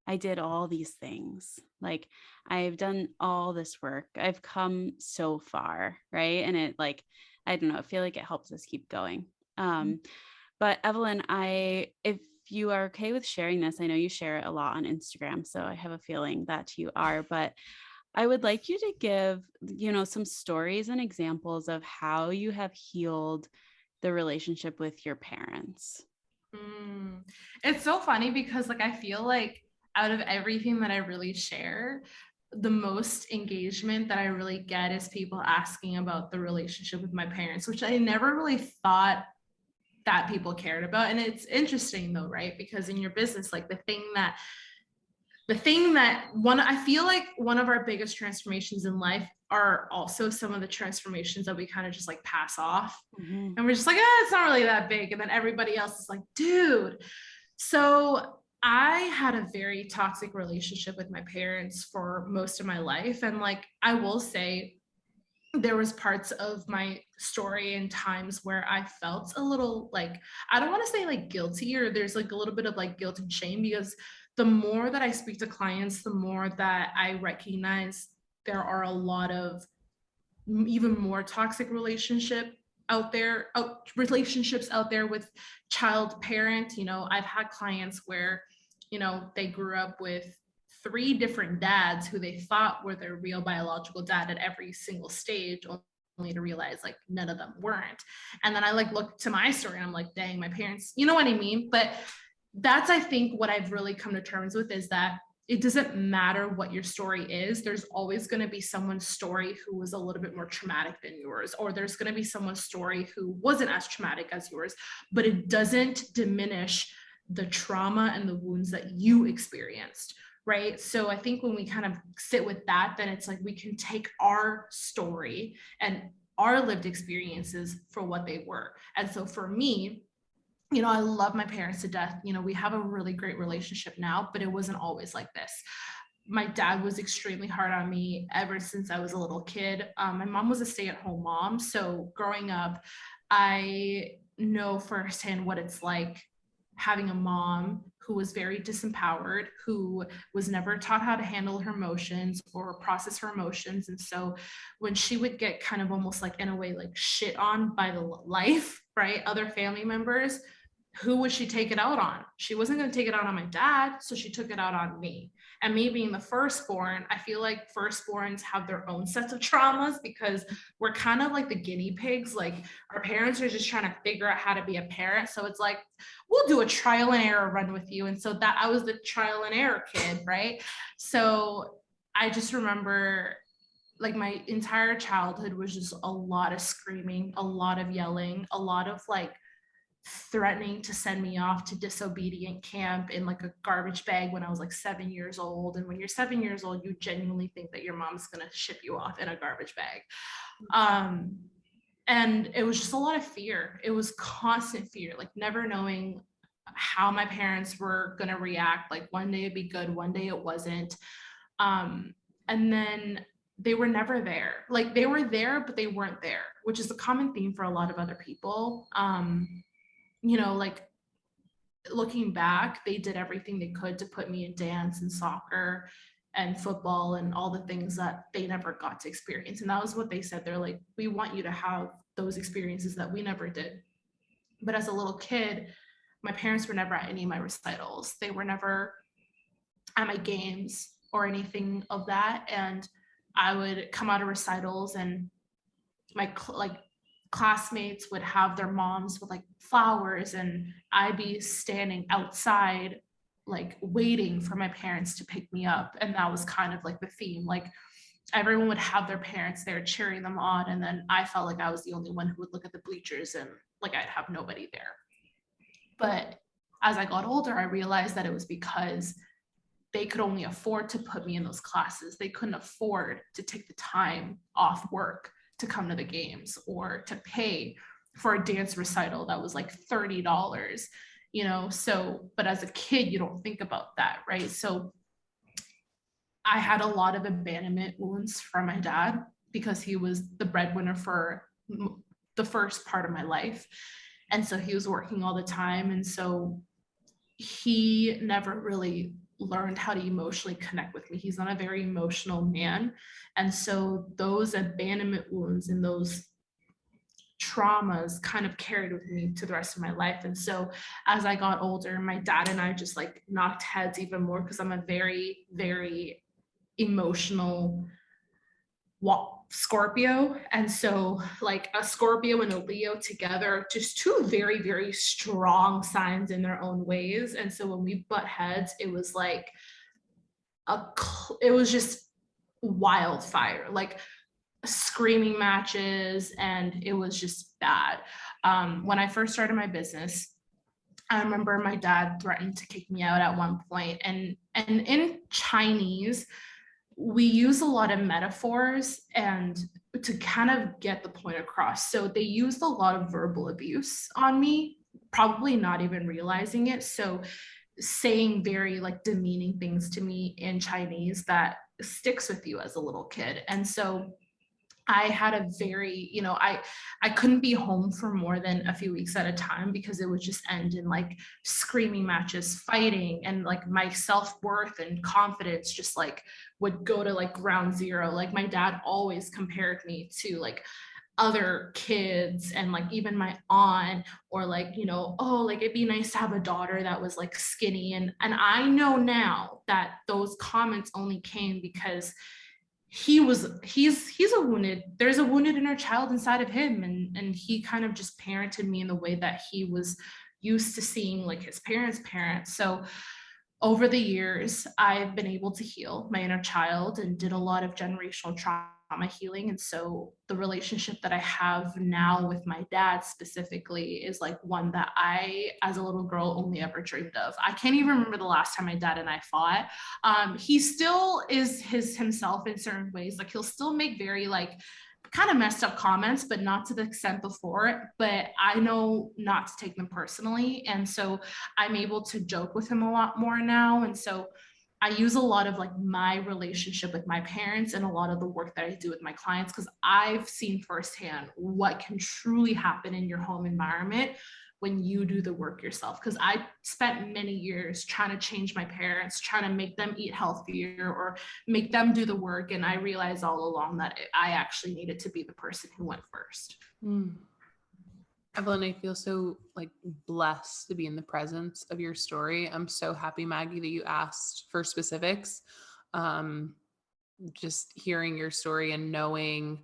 I did all these things. Like, I've done all this work. I've come so far, right? And it, like, I don't know, I feel like it helps us keep going. But Evelyn, if you are okay with sharing this, I know you share it a lot on Instagram, so I have a feeling that you are, but I would like you to give, some stories and examples of how you have healed the relationship with your parents. It's so funny because like I feel like out of everything that I really share, the most engagement that I really get is people asking about the relationship with my parents, which I never really thought that people cared about. And it's interesting though, right? Because in your business, like the thing that I feel like one of our biggest transformations in life are also some of the transformations that we kind of just like pass off. Mm-hmm. And we're just like, it's not really that big. And then everybody else is like, dude. So I had a very toxic relationship with my parents for most of my life. And like, I will say, there was parts of my story and times where I felt a little like, I don't want to say like guilty, or there's like a little bit of like guilt and shame, because the more that I speak to clients, the more that I recognize there are a lot of even more toxic relationships out there with child parent. I've had clients where, they grew up with 3 different dads who they thought were their real biological dad at every single stage, only to realize like none of them weren't. And then I like look to my story and I'm like, dang, my parents, you know what I mean? But that's, I think, what I've really come to terms with, is that it doesn't matter what your story is. There's always going to be someone's story who was a little bit more traumatic than yours, or there's going to be someone's story who wasn't as traumatic as yours, but it doesn't diminish the trauma and the wounds that you experienced. Right. So I think when we kind of sit with that, then it's like we can take our story and our lived experiences for what they were. And so for me, I love my parents to death. We have a really great relationship now, but it wasn't always like this. My dad was extremely hard on me ever since I was a little kid. My mom was a stay-at-home mom. So growing up, I know firsthand what it's like having a mom who was very disempowered, who was never taught how to handle her emotions or process her emotions. And so when she would get kind of almost like in a way like shit on by the life, right, other family members, who would she take it out on? She wasn't going to take it out on my dad, so she took it out on me. And me being the firstborn, I feel like firstborns have their own sets of traumas, because we're kind of like the guinea pigs. Like, our parents are just trying to figure out how to be a parent. So it's like, we'll do a trial and error run with you. And so that I was the trial and error kid, right? So I just remember like my entire childhood was just a lot of screaming, a lot of yelling, a lot of like threatening to send me off to disobedient camp in like a garbage bag when I was like 7 years old. And when you're 7 years old, you genuinely think that your mom's going to ship you off in a garbage bag. And it was just a lot of fear. It was constant fear, like never knowing how my parents were going to react. Like one day it'd be good, one day it wasn't. And then they were never there. Like they were there, but they weren't there, which is a common theme for a lot of other people. You know, like looking back, they did everything they could to put me in dance and soccer and football and all the things that they never got to experience. And that was what they said. They're like, we want you to have those experiences that we never did. But as a little kid, my parents were never at any of my recitals. They were never at my games or anything of that. And I would come out of recitals and my classmates would have their moms with like flowers, and I'd be standing outside like waiting for my parents to pick me up. And that was kind of like the theme. Like everyone would have their parents there cheering them on, and then I felt like I was the only one who would look at the bleachers and like I'd have nobody there. But as I got older, I realized that it was because they could only afford to put me in those classes. They couldn't afford to take the time off work to come to the games or to pay for a dance recital that was like $30, you know? So, but as a kid, you don't think about that, right? So I had a lot of abandonment wounds from my dad because he was the breadwinner for the first part of my life. And so he was working all the time. And so he never really learned how to emotionally connect with me. He's not a very emotional man. And so those abandonment wounds and those traumas kind of carried with me to the rest of my life. And so as I got older, my dad and I just like knocked heads even more because I'm a very, very emotional Scorpio. And so like a Scorpio and a Leo together, just two very, very strong signs in their own ways. And so when we butt heads, it was like it was just wildfire, like screaming matches, and it was just bad. When I first started my business, I remember my dad threatened to kick me out at one point. And in Chinese, we use a lot of metaphors and to kind of get the point across. So they used a lot of verbal abuse on me, probably not even realizing it. So saying very like demeaning things to me in Chinese that sticks with you as a little kid. And so I had a very, you know, I couldn't be home for more than a few weeks at a time because it would just end in like screaming matches, fighting, and like my self-worth and confidence just like would go to like ground zero. Like my dad always compared me to like other kids and like even my aunt, or like, you know, oh, like it'd be nice to have a daughter that was like skinny. And I know now that those comments only came because he's a wounded, there's a wounded inner child inside of him, and he kind of just parented me in the way that he was used to seeing like his parents. So over the years, I've been able to heal my inner child and did a lot of generational trauma healing. And so the relationship that I have now with my dad specifically is like one that I, as a little girl, only ever dreamed of. I can't even remember the last time my dad and I fought. He still is himself in certain ways. Like he'll still make very like kind of messed up comments, but not to the extent before. But I know not to take them personally. And so I'm able to joke with him a lot more now. And so I use a lot of like my relationship with my parents and a lot of the work that I do with my clients, because I've seen firsthand what can truly happen in your home environment when you do the work yourself. Because I spent many years trying to change my parents, trying to make them eat healthier or make them do the work. And I realized all along that I actually needed to be the person who went first. Evelyn, I feel so like blessed to be in the presence of your story. I'm so happy, Maggie, that you asked for specifics. Just hearing your story and knowing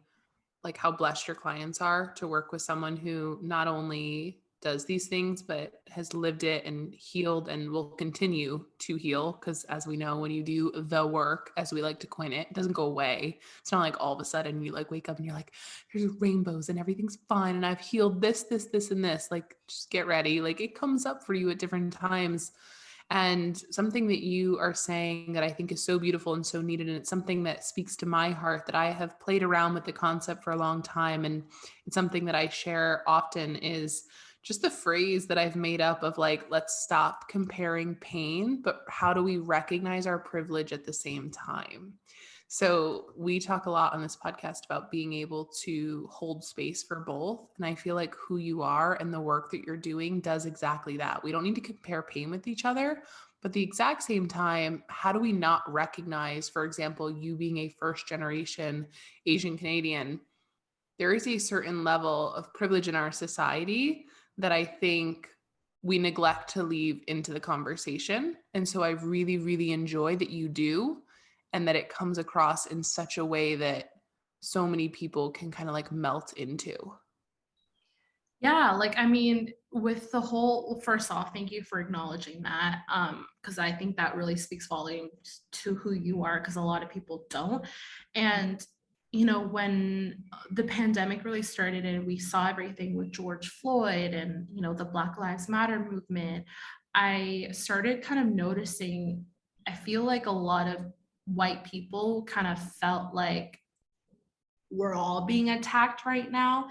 like how blessed your clients are to work with someone who not only does these things, but has lived it and healed and will continue to heal. Because as we know, when you do the work, as we like to coin it, it doesn't go away. It's not like all of a sudden you like wake up and you're like, here's rainbows and everything's fine. And I've healed this, and this. Like, just get ready. Like it comes up for you at different times. And something that you are saying that I think is so beautiful and so needed, and it's something that speaks to my heart, that I have played around with the concept for a long time. And it's something that I share often, is just the phrase that I've made up of like, let's stop comparing pain, but how do we recognize our privilege at the same time? So we talk a lot on this podcast about being able to hold space for both. And I feel like who you are and the work that you're doing does exactly that. We don't need to compare pain with each other, but at the exact same time, how do we not recognize, for example, you being a first generation Asian Canadian, there is a certain level of privilege in our society that I think we neglect to leave into the conversation. And so I really, really enjoy that you do, and that it comes across in such a way that so many people can kind of like melt into. Yeah, like I mean, with the whole, first off, thank you for acknowledging that. Because I think that really speaks volumes to who you are, because a lot of people don't. And when the pandemic really started and we saw everything with George Floyd and the Black Lives Matter movement, I started kind of noticing, I feel like a lot of white people kind of felt like we're all being attacked right now.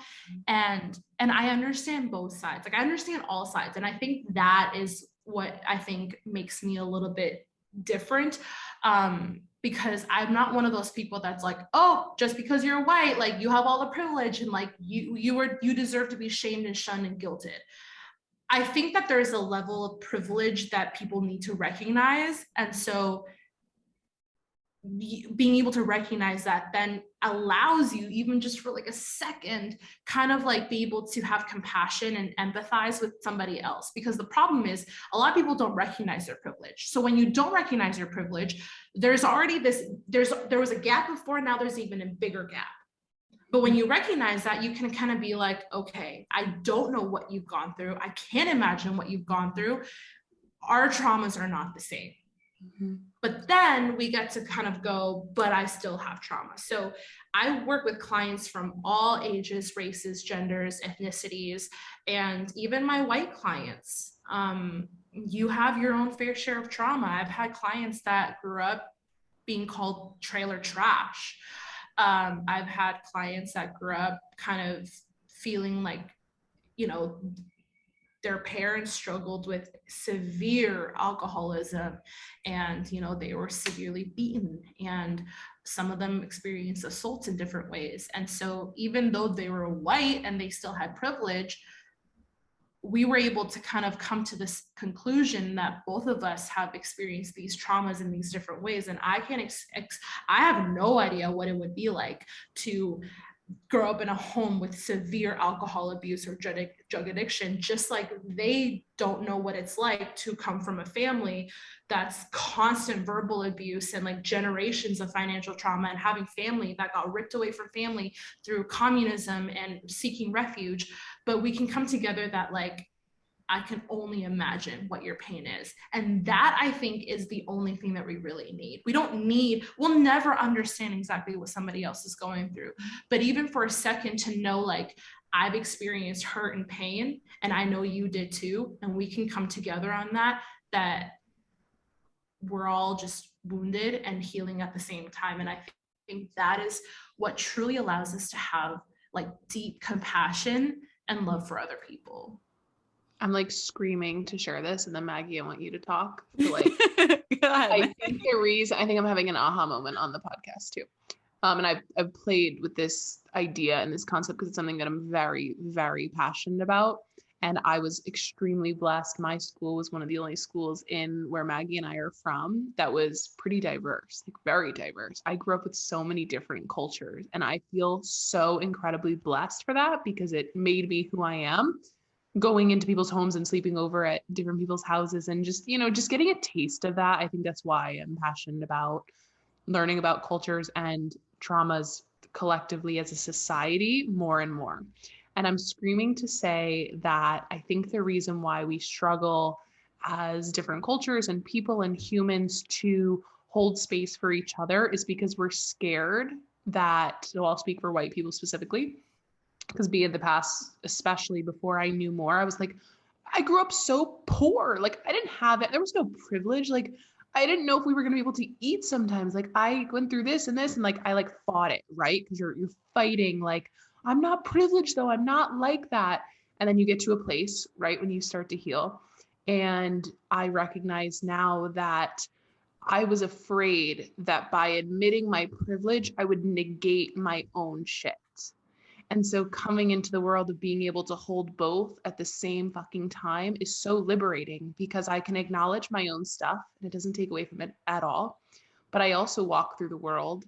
And I understand both sides. Like I understand all sides. And I think that is what I think makes me a little bit different. Because I'm not one of those people that's like, oh, just because you're white, like you have all the privilege and like you deserve to be shamed and shunned and guilted. I think that there's a level of privilege that people need to recognize. And so being able to recognize that then allows you, even just for like a second, kind of like be able to have compassion and empathize with somebody else. Because the problem is a lot of people don't recognize their privilege. So when you don't recognize your privilege, there's already there was a gap before, now there's even a bigger gap. But when you recognize that, you can kind of be like, okay, I don't know what you've gone through, I can't imagine what you've gone through, our traumas are not the same. Mm-hmm. But then we get to kind of go, but I still have trauma. So I work with clients from all ages, races, genders, ethnicities, and even my white clients. You have your own fair share of trauma. I've had clients that grew up being called trailer trash. I've had clients that grew up kind of feeling like, their parents struggled with severe alcoholism and they were severely beaten, and some of them experienced assaults in different ways. And so even though they were white and they still had privilege, we were able to kind of come to this conclusion that both of us have experienced these traumas in these different ways. And I have no idea what it would be like to grow up in a home with severe alcohol abuse or drug addiction, just like they don't know what it's like to come from a family that's constant verbal abuse and like generations of financial trauma, and having family that got ripped away from family through communism and seeking refuge. But we can come together that like, I can only imagine what your pain is. And that, I think, is the only thing that we really need. We'll never understand exactly what somebody else is going through. But even for a second to know, like, I've experienced hurt and pain, and I know you did too, and we can come together on that we're all just wounded and healing at the same time. And I think that is what truly allows us to have like deep compassion and love for other people. I'm like screaming to share this, and then Maggie, I want you to talk. So, like, Go ahead. I think I'm having an aha moment on the podcast too. And I've played with this idea and this concept because it's something that I'm very, very passionate about. And I was extremely blessed. My school was one of the only schools in where Maggie and I are from that was pretty diverse, like very diverse. I grew up with so many different cultures, and I feel so incredibly blessed for that because it made me who I am. Going into people's homes and sleeping over at different people's houses and just getting a taste of that. I think that's why I'm passionate about learning about cultures and traumas collectively as a society more and more. And I'm screaming to say that I think the reason why we struggle as different cultures and people and humans to hold space for each other is because we're scared that, so I'll speak for white people specifically, because in the past, especially before I knew more, I was like, I grew up so poor. Like I didn't have it. There was no privilege. Like I didn't know if we were going to be able to eat sometimes. Like I went through this and this, and like, I like fought it, right? Because you're fighting like, I'm not privileged though. I'm not like that. And then you get to a place, right, when you start to heal. And I recognize now that I was afraid that by admitting my privilege, I would negate my own shit. And so coming into the world of being able to hold both at the same fucking time is so liberating, because I can acknowledge my own stuff and it doesn't take away from it at all. But I also walk through the world,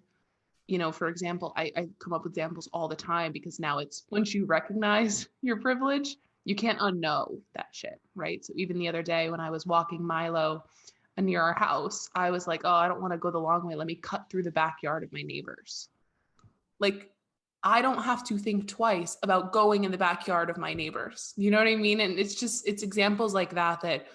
for example, I come up with examples all the time, because now it's, once you recognize your privilege, you can't unknow that shit, right? So even the other day when I was walking Milo near our house, I was like, oh, I don't want to go the long way. Let me cut through the backyard of my neighbors. Like, I don't have to think twice about going in the backyard of my neighbors. You know what I mean? And it's examples like that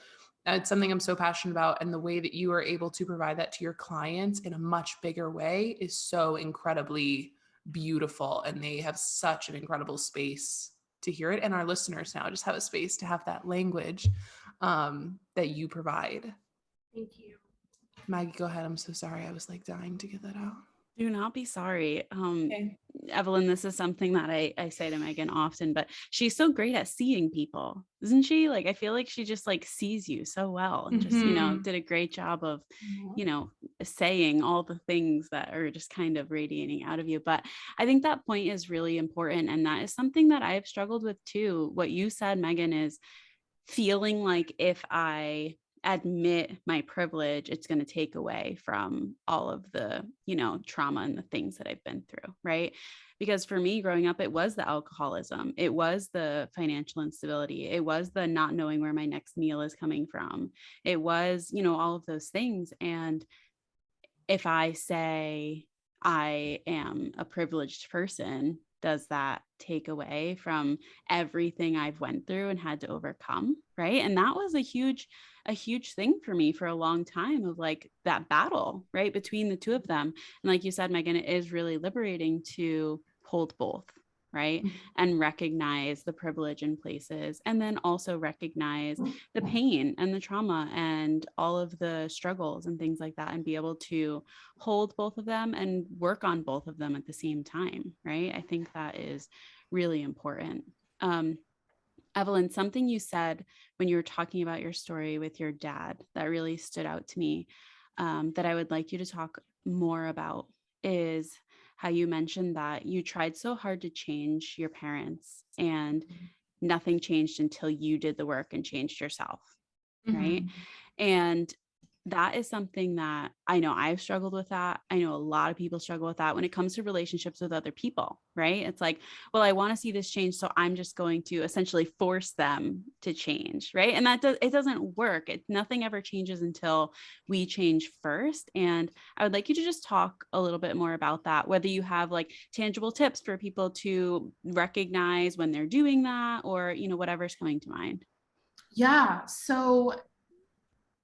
it's something I'm so passionate about. And the way that you are able to provide that to your clients in a much bigger way is so incredibly beautiful. And they have such an incredible space to hear it. And our listeners now just have a space to have that language that you provide. Thank you. Maggie, go ahead. I'm so sorry. I was like dying to get that out. Do not be sorry. Okay. Evelyn, this is something that I say to Megan often, but she's so great at seeing people, isn't she? Like, I feel like she just like sees you so well and just, did a great job of, saying all the things that are just kind of radiating out of you. But I think that point is really important. And that is something that I've struggled with too. What you said, Megan, is feeling like if I admit my privilege, it's going to take away from all of the, trauma and the things that I've been through. Right. Because for me growing up, it was the alcoholism. It was the financial instability. It was the not knowing where my next meal is coming from. It was, all of those things. And if I say I am a privileged person, does that take away from everything I've went through and had to overcome? Right. And that was a huge thing for me for a long time, of like that battle, right, between the two of them. And like you said, Megan, it is really liberating to hold both, right? And recognize the privilege in places, and then also recognize the pain and the trauma and all of the struggles and things like that, and be able to hold both of them and work on both of them at the same time, right? I think that is really important. Evelyn, something you said when you were talking about your story with your dad that really stood out to me, that I would like you to talk more about, is how you mentioned that you tried so hard to change your parents and nothing changed until you did the work and changed yourself. Right. And that is something that I know I've struggled with that. I know a lot of people struggle with that when it comes to relationships with other people, right? It's like, well, I want to see this change, so I'm just going to essentially force them to change, right? And it doesn't work. Nothing ever changes until we change first. And I would like you to just talk a little bit more about that, whether you have like tangible tips for people to recognize when they're doing that, or, whatever's coming to mind. Yeah. So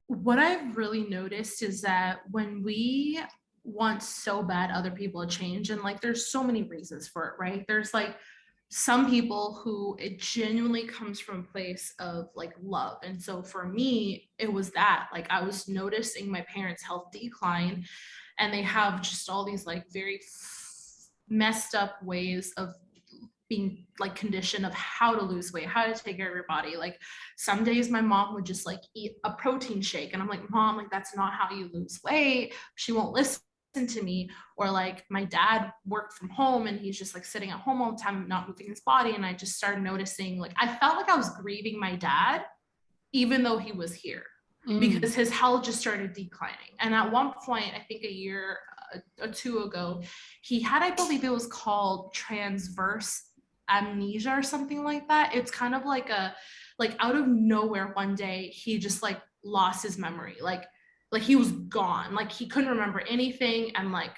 what I've really noticed is that when we want so bad other people to change, and like there's so many reasons for it, right? There's like some people who it genuinely comes from a place of like love. And so for me, it was that, like, I was noticing my parents' health decline, and they have just all these like very messed up ways of being like conditioned of how to lose weight, how to take care of your body. Like some days my mom would just like eat a protein shake, and I'm like, Mom, like that's not how you lose weight. She won't listen to me. Or like my dad worked from home, and he's just like sitting at home all the time, not moving his body. And I just started noticing, like, I felt like I was grieving my dad, even though he was here, because his health just started declining. And at one point, I think a year or two ago, he had, I believe it was called transverse amnesia or something like that. It's kind of like out of nowhere one day he just like lost his memory, like he was gone, like he couldn't remember anything. And like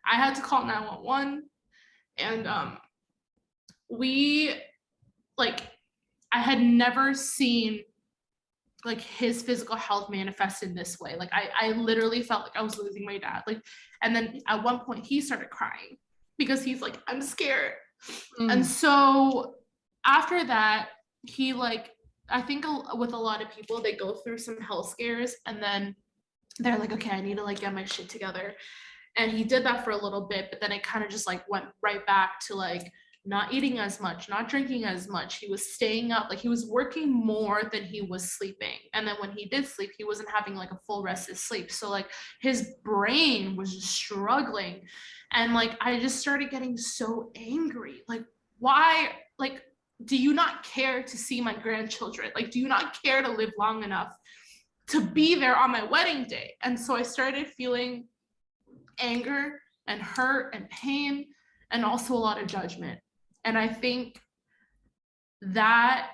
I had to call 911. And we like I had never seen like his physical health manifested this way. Like I literally felt like I was losing my dad. Like, and then at one point he started crying because he's like, I'm scared. And so after that, he like, I think with a lot of people, they go through some health scares, and then they're like, okay, I need to like get my shit together. And he did that for a little bit, but then it kind of just like went right back to like not eating as much, not drinking as much. He was staying up, like he was working more than he was sleeping. And then when he did sleep, he wasn't having like a full rest of sleep. So like his brain was just struggling. And like I just started getting so angry. Like, why? Like, do you not care to see my grandchildren? Like, do you not care to live long enough to be there on my wedding day? And so I started feeling anger and hurt and pain, and also a lot of judgment. And I think that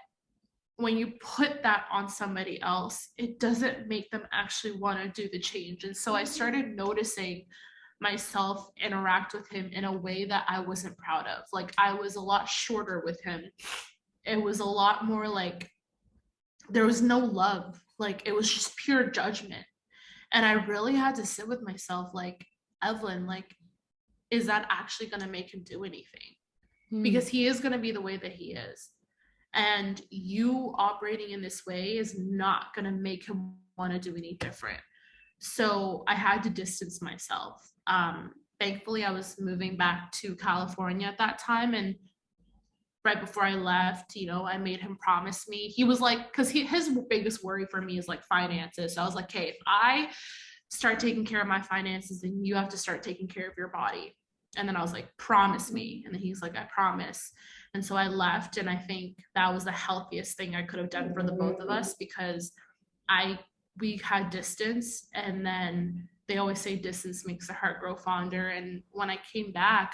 when you put that on somebody else, it doesn't make them actually want to do the change. And so I started noticing myself interact with him in a way that I wasn't proud of. Like I was a lot shorter with him. It was a lot more like there was no love. Like it was just pure judgment. And I really had to sit with myself like, Evelyn, like, is that actually going to make him do anything? Because he is going to be the way that he is. And you operating in this way is not going to make him want to do any different. So I had to distance myself. Thankfully, I was moving back to California at that time. And right before I left, you know, I made him promise me. He was like, because his biggest worry for me is like finances. So I was like, hey, if I start taking care of my finances, then you have to start taking care of your body. And then I was like, promise me. And then he's like, I promise. And so I left. And I think that was the healthiest thing I could have done for the both of us, because we had distance. And then they always say distance makes the heart grow fonder. And when I came back,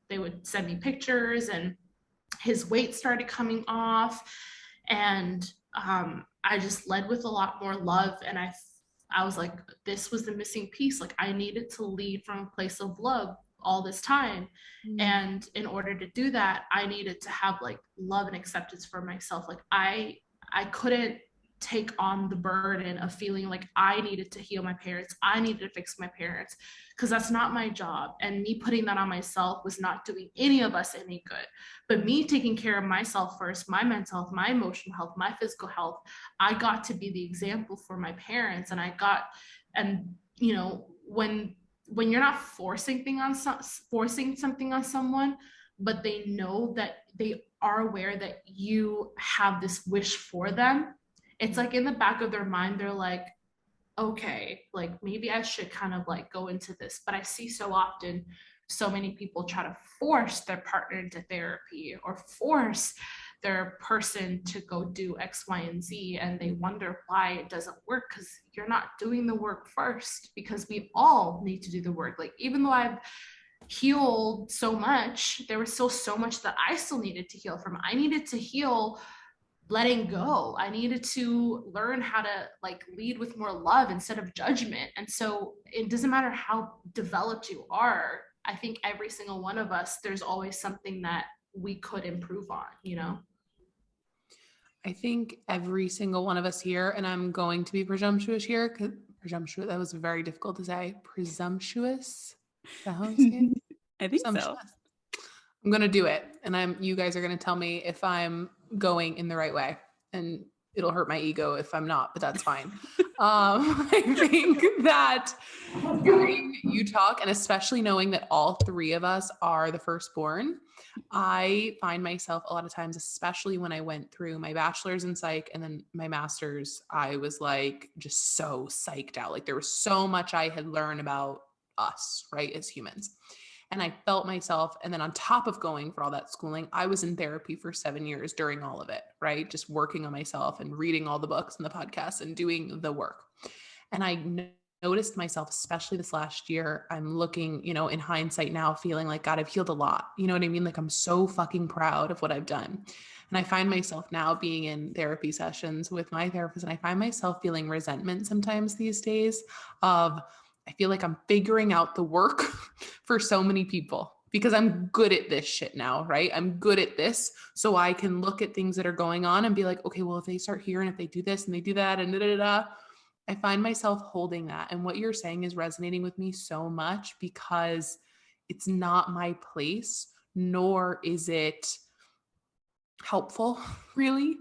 they would send me pictures, and his weight started coming off. And I just led with a lot more love. And I was like, this was the missing piece. Like I needed to lead from a place of love all this time. And in order to do that, I needed to have like love and acceptance for myself. Like I couldn't take on the burden of feeling like I needed to heal my parents. I needed to fix my parents, because that's not my job. And me putting that on myself was not doing any of us any good. But me taking care of myself first, my mental health, my emotional health, my physical health, I got to be the example for my parents. And you know, when you're not forcing something on someone, but they know that they are aware that you have this wish for them, it's like in the back of their mind, they're like, okay, like maybe I should kind of like go into this. But I see so often so many people try to force their partner into therapy or force their person to go do X, Y, and Z. And they wonder why it doesn't work, because you're not doing the work first, because we all need to do the work. Like, even though I've healed so much, there was still so much that I still needed to heal from. I needed to heal letting go. I needed to learn how to like lead with more love instead of judgment. And so it doesn't matter how developed you are. I think every single one of us, there's always something that we could improve on, you know? I think every single one of us here, and I'm going to be presumptuous here, because that was very difficult to say. Presumptuous? Is that how I'm saying? I think so. I'm going to do it. And you guys are going to tell me if I'm going in the right way, and it'll hurt my ego if I'm not, but that's fine. I think that hearing you talk, and especially knowing that all three of us are the firstborn, I find myself a lot of times, especially when I went through my bachelor's in psych and then my master's, I was like just so psyched out. Like there was so much I had learned about us, right, as humans. And I felt myself. And then on top of going for all that schooling, I was in therapy for 7 years during all of it, right? Just working on myself and reading all the books and the podcasts and doing the work. And I noticed myself, especially this last year, I'm looking, you know, in hindsight now, feeling like, God, I've healed a lot. You know what I mean? Like I'm so fucking proud of what I've done. And I find myself now being in therapy sessions with my therapist, and I find myself feeling resentment sometimes these days of, I feel like I'm figuring out the work for so many people because I'm good at this shit now, right? I'm good at this. So I can look at things that are going on and be like, okay, well, if they start here and if they do this and they do that and I find myself holding that. And what you're saying is resonating with me so much, because it's not my place, nor is it helpful really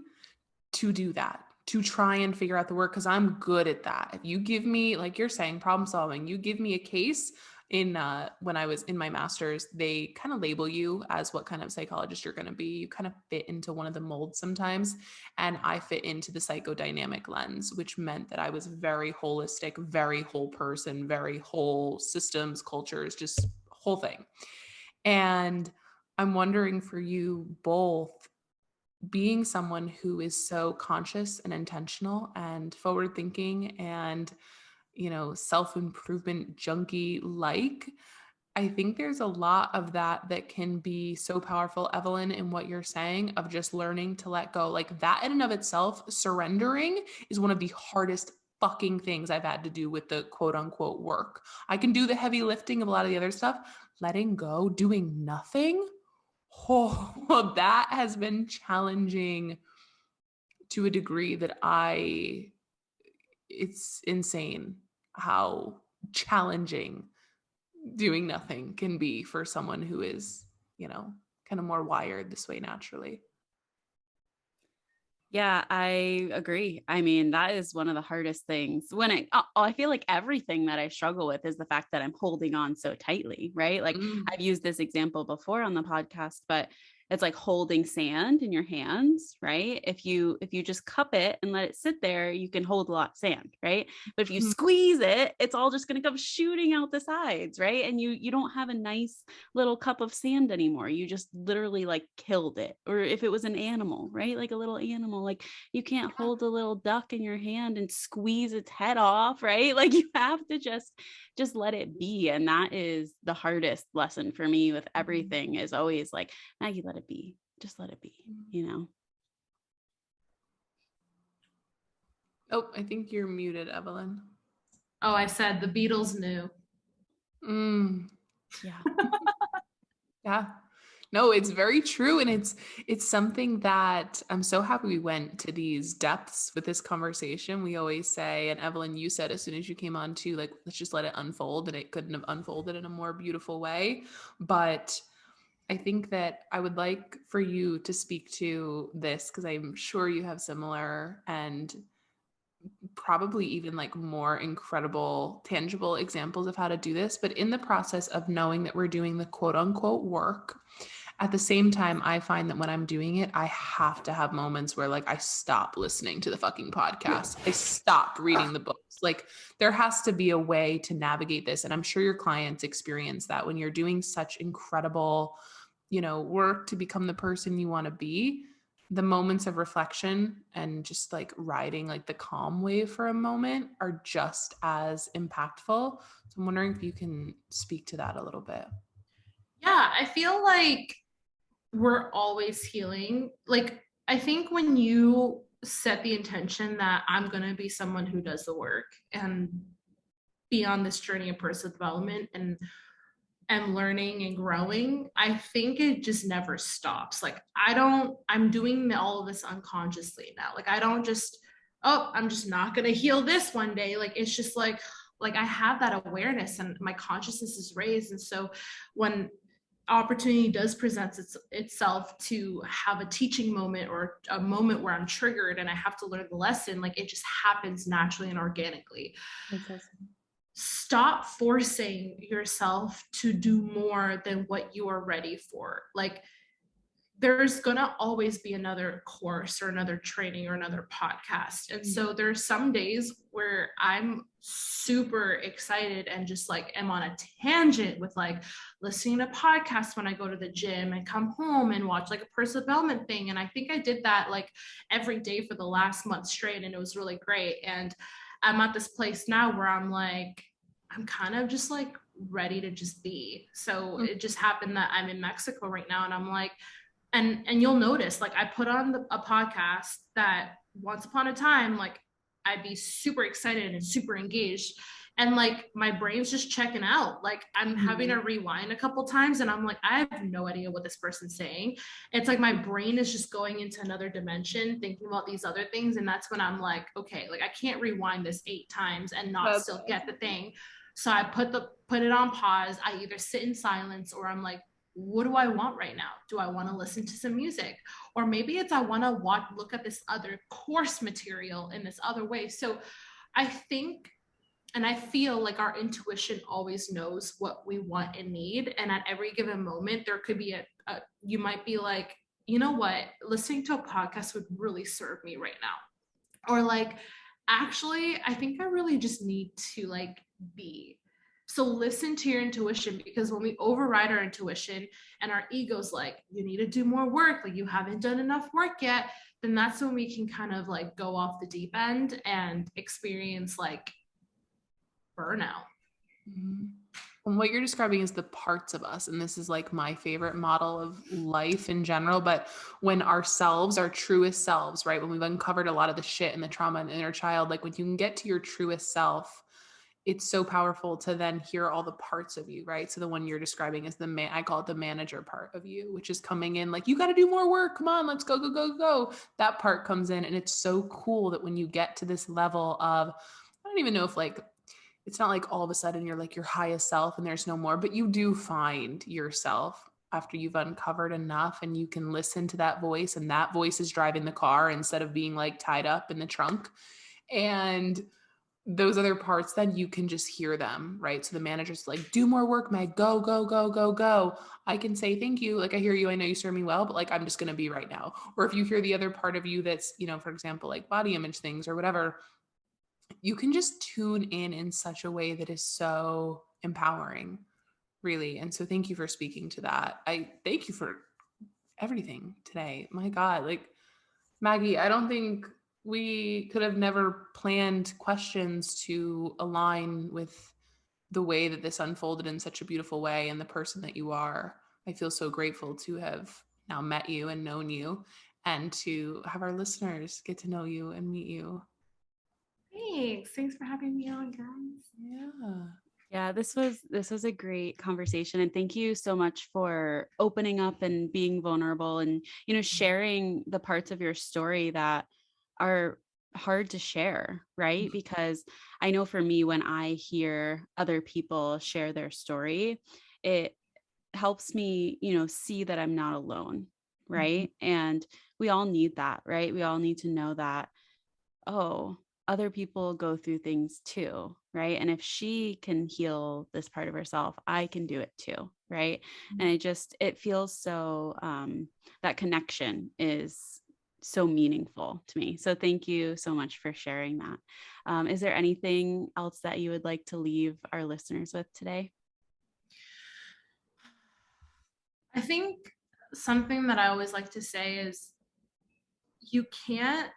to do that, to try and figure out the work, because I'm good at that. If you give me, like you're saying, problem solving, you give me a case, when I was in my master's, they kind of label you as what kind of psychologist you're going to be. You kind of fit into one of the molds sometimes. And I fit into the psychodynamic lens, which meant that I was very holistic, very whole person, very whole systems, cultures, just whole thing. And I'm wondering for you both, being someone who is so conscious and intentional and forward thinking and, self-improvement junkie like, I think there's a lot of that can be so powerful, Evelyn, in what you're saying of just learning to let go. Like that in and of itself, surrendering is one of the hardest fucking things I've had to do with the quote unquote work. I can do the heavy lifting of a lot of the other stuff. Letting go, doing nothing. Oh, that has been challenging to a degree that it's insane how challenging doing nothing can be for someone who is, kind of more wired this way naturally. Yeah, I agree. I mean, that is one of the hardest things I feel like everything that I struggle with is the fact that I'm holding on so tightly, right? Like I've used this example before on the podcast, but it's like holding sand in your hands, right? If you just cup it and let it sit there, you can hold a lot of sand, right? But if you squeeze it, it's all just going to come shooting out the sides, right? And you don't have a nice little cup of sand anymore. You just literally like killed it. Or if it was an animal, right? Like a little animal, like you can't hold a little duck in your hand and squeeze its head off, right? Like you have to just let it be. And that is the hardest lesson for me with everything, is always like, Maggie, let it be. Just let it be, Oh, I think you're muted, Evelyn. Oh, I said the Beatles knew. Yeah. Yeah. No, it's very true. And it's something that I'm so happy we went to these depths with this conversation. We always say, and Evelyn, you said as soon as you came on too, like, let's just let it unfold, and it couldn't have unfolded in a more beautiful way. But I think that I would like for you to speak to this, because I'm sure you have similar and probably even like more incredible, tangible examples of how to do this. But in the process of knowing that we're doing the quote unquote work, at the same time, I find that when I'm doing it, I have to have moments where like I stop listening to the fucking podcast. I stop reading the books. Like there has to be a way to navigate this. And I'm sure your clients experience that when you're doing such incredible, work to become the person you want to be. The moments of reflection and just like riding like the calm wave for a moment are just as impactful. So I'm wondering if you can speak to that a little bit. Yeah, I feel like we're always healing. Like, I think when you set the intention that I'm going to be someone who does the work and be on this journey of personal development and learning and growing, I think it just never stops. Like, I'm doing all of this unconsciously now. Like, I don't just, oh, I'm just not going to heal this one day. Like, it's just like I have that awareness and my consciousness is raised. And so when opportunity does present itself to have a teaching moment or a moment where I'm triggered and I have to learn the lesson, like it just happens naturally and organically. That's awesome. Stop forcing yourself to do more than what you are ready for. Like there's gonna always be another course or another training or another podcast. And so there's some days where I'm super excited and just like am on a tangent with like listening to podcasts when I go to the gym and come home and watch like a personal development thing. And I think I did that like every day for the last month straight, and it was really great. And I'm at this place now where I'm like, I'm kind of just like ready to just be. So it just happened that I'm in Mexico right now, and I'm like, and you'll notice, like I put on a podcast that once upon a time, like I'd be super excited and super engaged, and like my brain's just checking out. Like I'm having to rewind a couple times, and I'm like, I have no idea what this person's saying. It's like my brain is just going into another dimension, thinking about these other things, and that's when I'm like, okay, like I can't rewind this 8 times and not still get the thing. So I put it on pause. I either sit in silence or I'm like, what do I want right now? Do I want to listen to some music? Or maybe it's I want to look at this other course material in this other way. So I think And I feel like our intuition always knows what we want and need. And at every given moment, there could be you might be like, you know what, listening to a podcast would really serve me right now. Or like, actually, I think I really just need to like be. So listen to your intuition, because when we override our intuition and our ego's like, you need to do more work, like you haven't done enough work yet, then that's when we can kind of like go off the deep end and experience like burnout. Mm-hmm. And what you're describing is the parts of us. And this is like my favorite model of life in general. But when ourselves, our truest selves, right? When we've uncovered a lot of the shit and the trauma and inner child, like when you can get to your truest self, it's so powerful to then hear all the parts of you, right? So the one you're describing is I call it the manager part of you, which is coming in like, you got to do more work. Come on, let's go, go, go, go. That part comes in. And it's so cool that when you get to this level of, I don't even know if like, it's not like all of a sudden you're like your highest self and there's no more, but you do find yourself after you've uncovered enough, and you can listen to that voice, and that voice is driving the car instead of being like tied up in the trunk. And those other parts, then you can just hear them, right? So the manager's like, do more work, Meg, go, go, go, go, go. I can say, thank you. Like, I hear you. I know you serve me well, but like, I'm just going to be right now. Or if you hear the other part of you that's, you know, for example, like body image things or whatever, you can just tune in such a way that is so empowering, really. And so thank you for speaking to that. I thank you for everything today. My God, like Maggie, I don't think we could have never planned questions to align with the way that this unfolded in such a beautiful way and the person that you are. I feel so grateful to have now met you and known you, and to have our listeners get to know you and meet you. Thanks for having me on, guys. Yeah. Yeah, this was a great conversation, and thank you so much for opening up and being vulnerable, and sharing the parts of your story that are hard to share, right? Because I know for me, when I hear other people share their story, it helps me, see that I'm not alone, right? And we all need that, right? We all need to know that, oh, other people go through things too, right? And if she can heal this part of herself, I can do it too, right? And it feels so, that connection is so meaningful to me. So thank you so much for sharing that. Is there anything else that you would like to leave our listeners with today? I think something that I always like to say is, you can't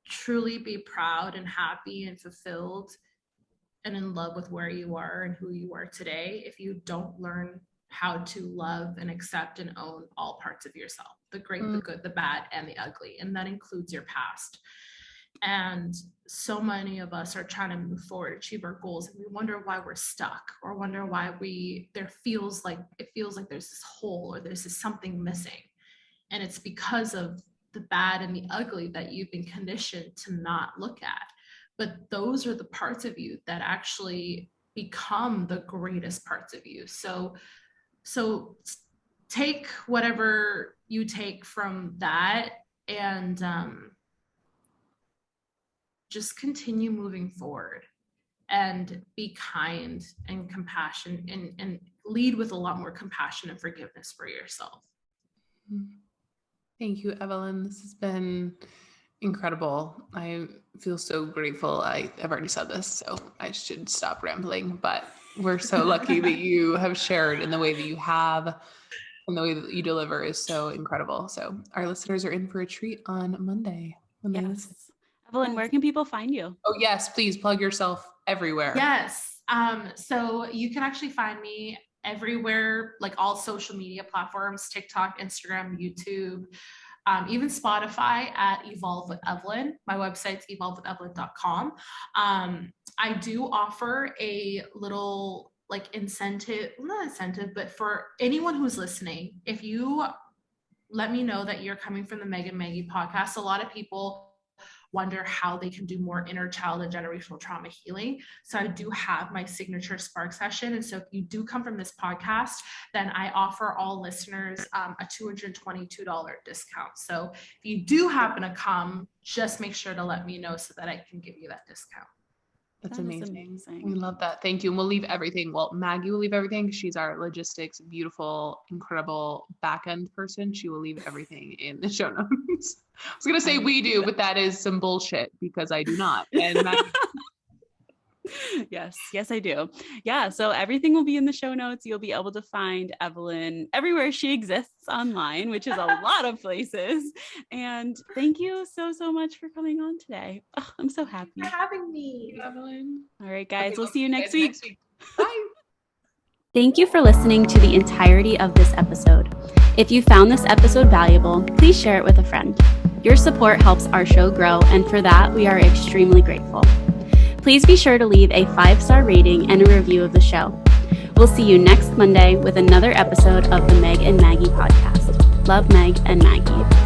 truly be proud and happy and fulfilled and in love with where you are and who you are today if you don't learn how to love and accept and own all parts of yourself, the great, the good, the bad, and the ugly. And that includes your past. And so many of us are trying to move forward, achieve our goals, and we wonder why we're stuck, or wonder why it feels like there's this hole, or there's this something missing. And it's because of the bad and the ugly that you've been conditioned to not look at. But those are the parts of you that actually become the greatest parts of you. So take whatever you take from that, and just continue moving forward, and be kind and compassion, and lead with a lot more compassion and forgiveness for yourself. Thank you, Evelyn. This has been incredible. I feel so grateful. I've already said this, so I should stop rambling, but we're so lucky that you have shared in the way that you have, and the way that you deliver is so incredible. So our listeners are in for a treat on Monday when they listen. Evelyn, where can people find you? Oh yes, please plug yourself everywhere. Yes. So you can actually find me everywhere, like all social media platforms, TikTok, Instagram, YouTube, even Spotify at Evolve with Evelyn. My website's evolvewithEvelyn.com. I do offer a little like incentive, not incentive, but for anyone who's listening, if you let me know that you're coming from the Meg and Maggie podcast, a lot of people wonder how they can do more inner child and generational trauma healing. So I do have my signature spark session. And so if you do come from this podcast, then I offer all listeners a $222 discount. So if you do happen to come, just make sure to let me know so that I can give you that discount. That's That is amazing. We amazing. love that. Thank you. And we'll leave everything. Well, Maggie will leave everything because she's our logistics, beautiful, incredible back end person. She will leave everything in the show notes. I was going to say we do, but that is some bullshit because I do not. And Maggie. Yes, I do. Yeah. So everything will be in the show notes. You'll be able to find Evelyn everywhere she exists online, which is a lot of places. And thank you so much for coming on today. Oh, I'm so happy. Thank you for having me. Thank you, Evelyn. All right, guys. Okay, We'll see you next week. Bye. Thank you for listening to the entirety of this episode. If you found this episode valuable, please share it with a friend. Your support helps our show grow, and for that, we are extremely grateful. Please be sure to leave a 5-star rating and a review of the show. We'll see you next Monday with another episode of the Meg and Maggie podcast. Love, Meg and Maggie.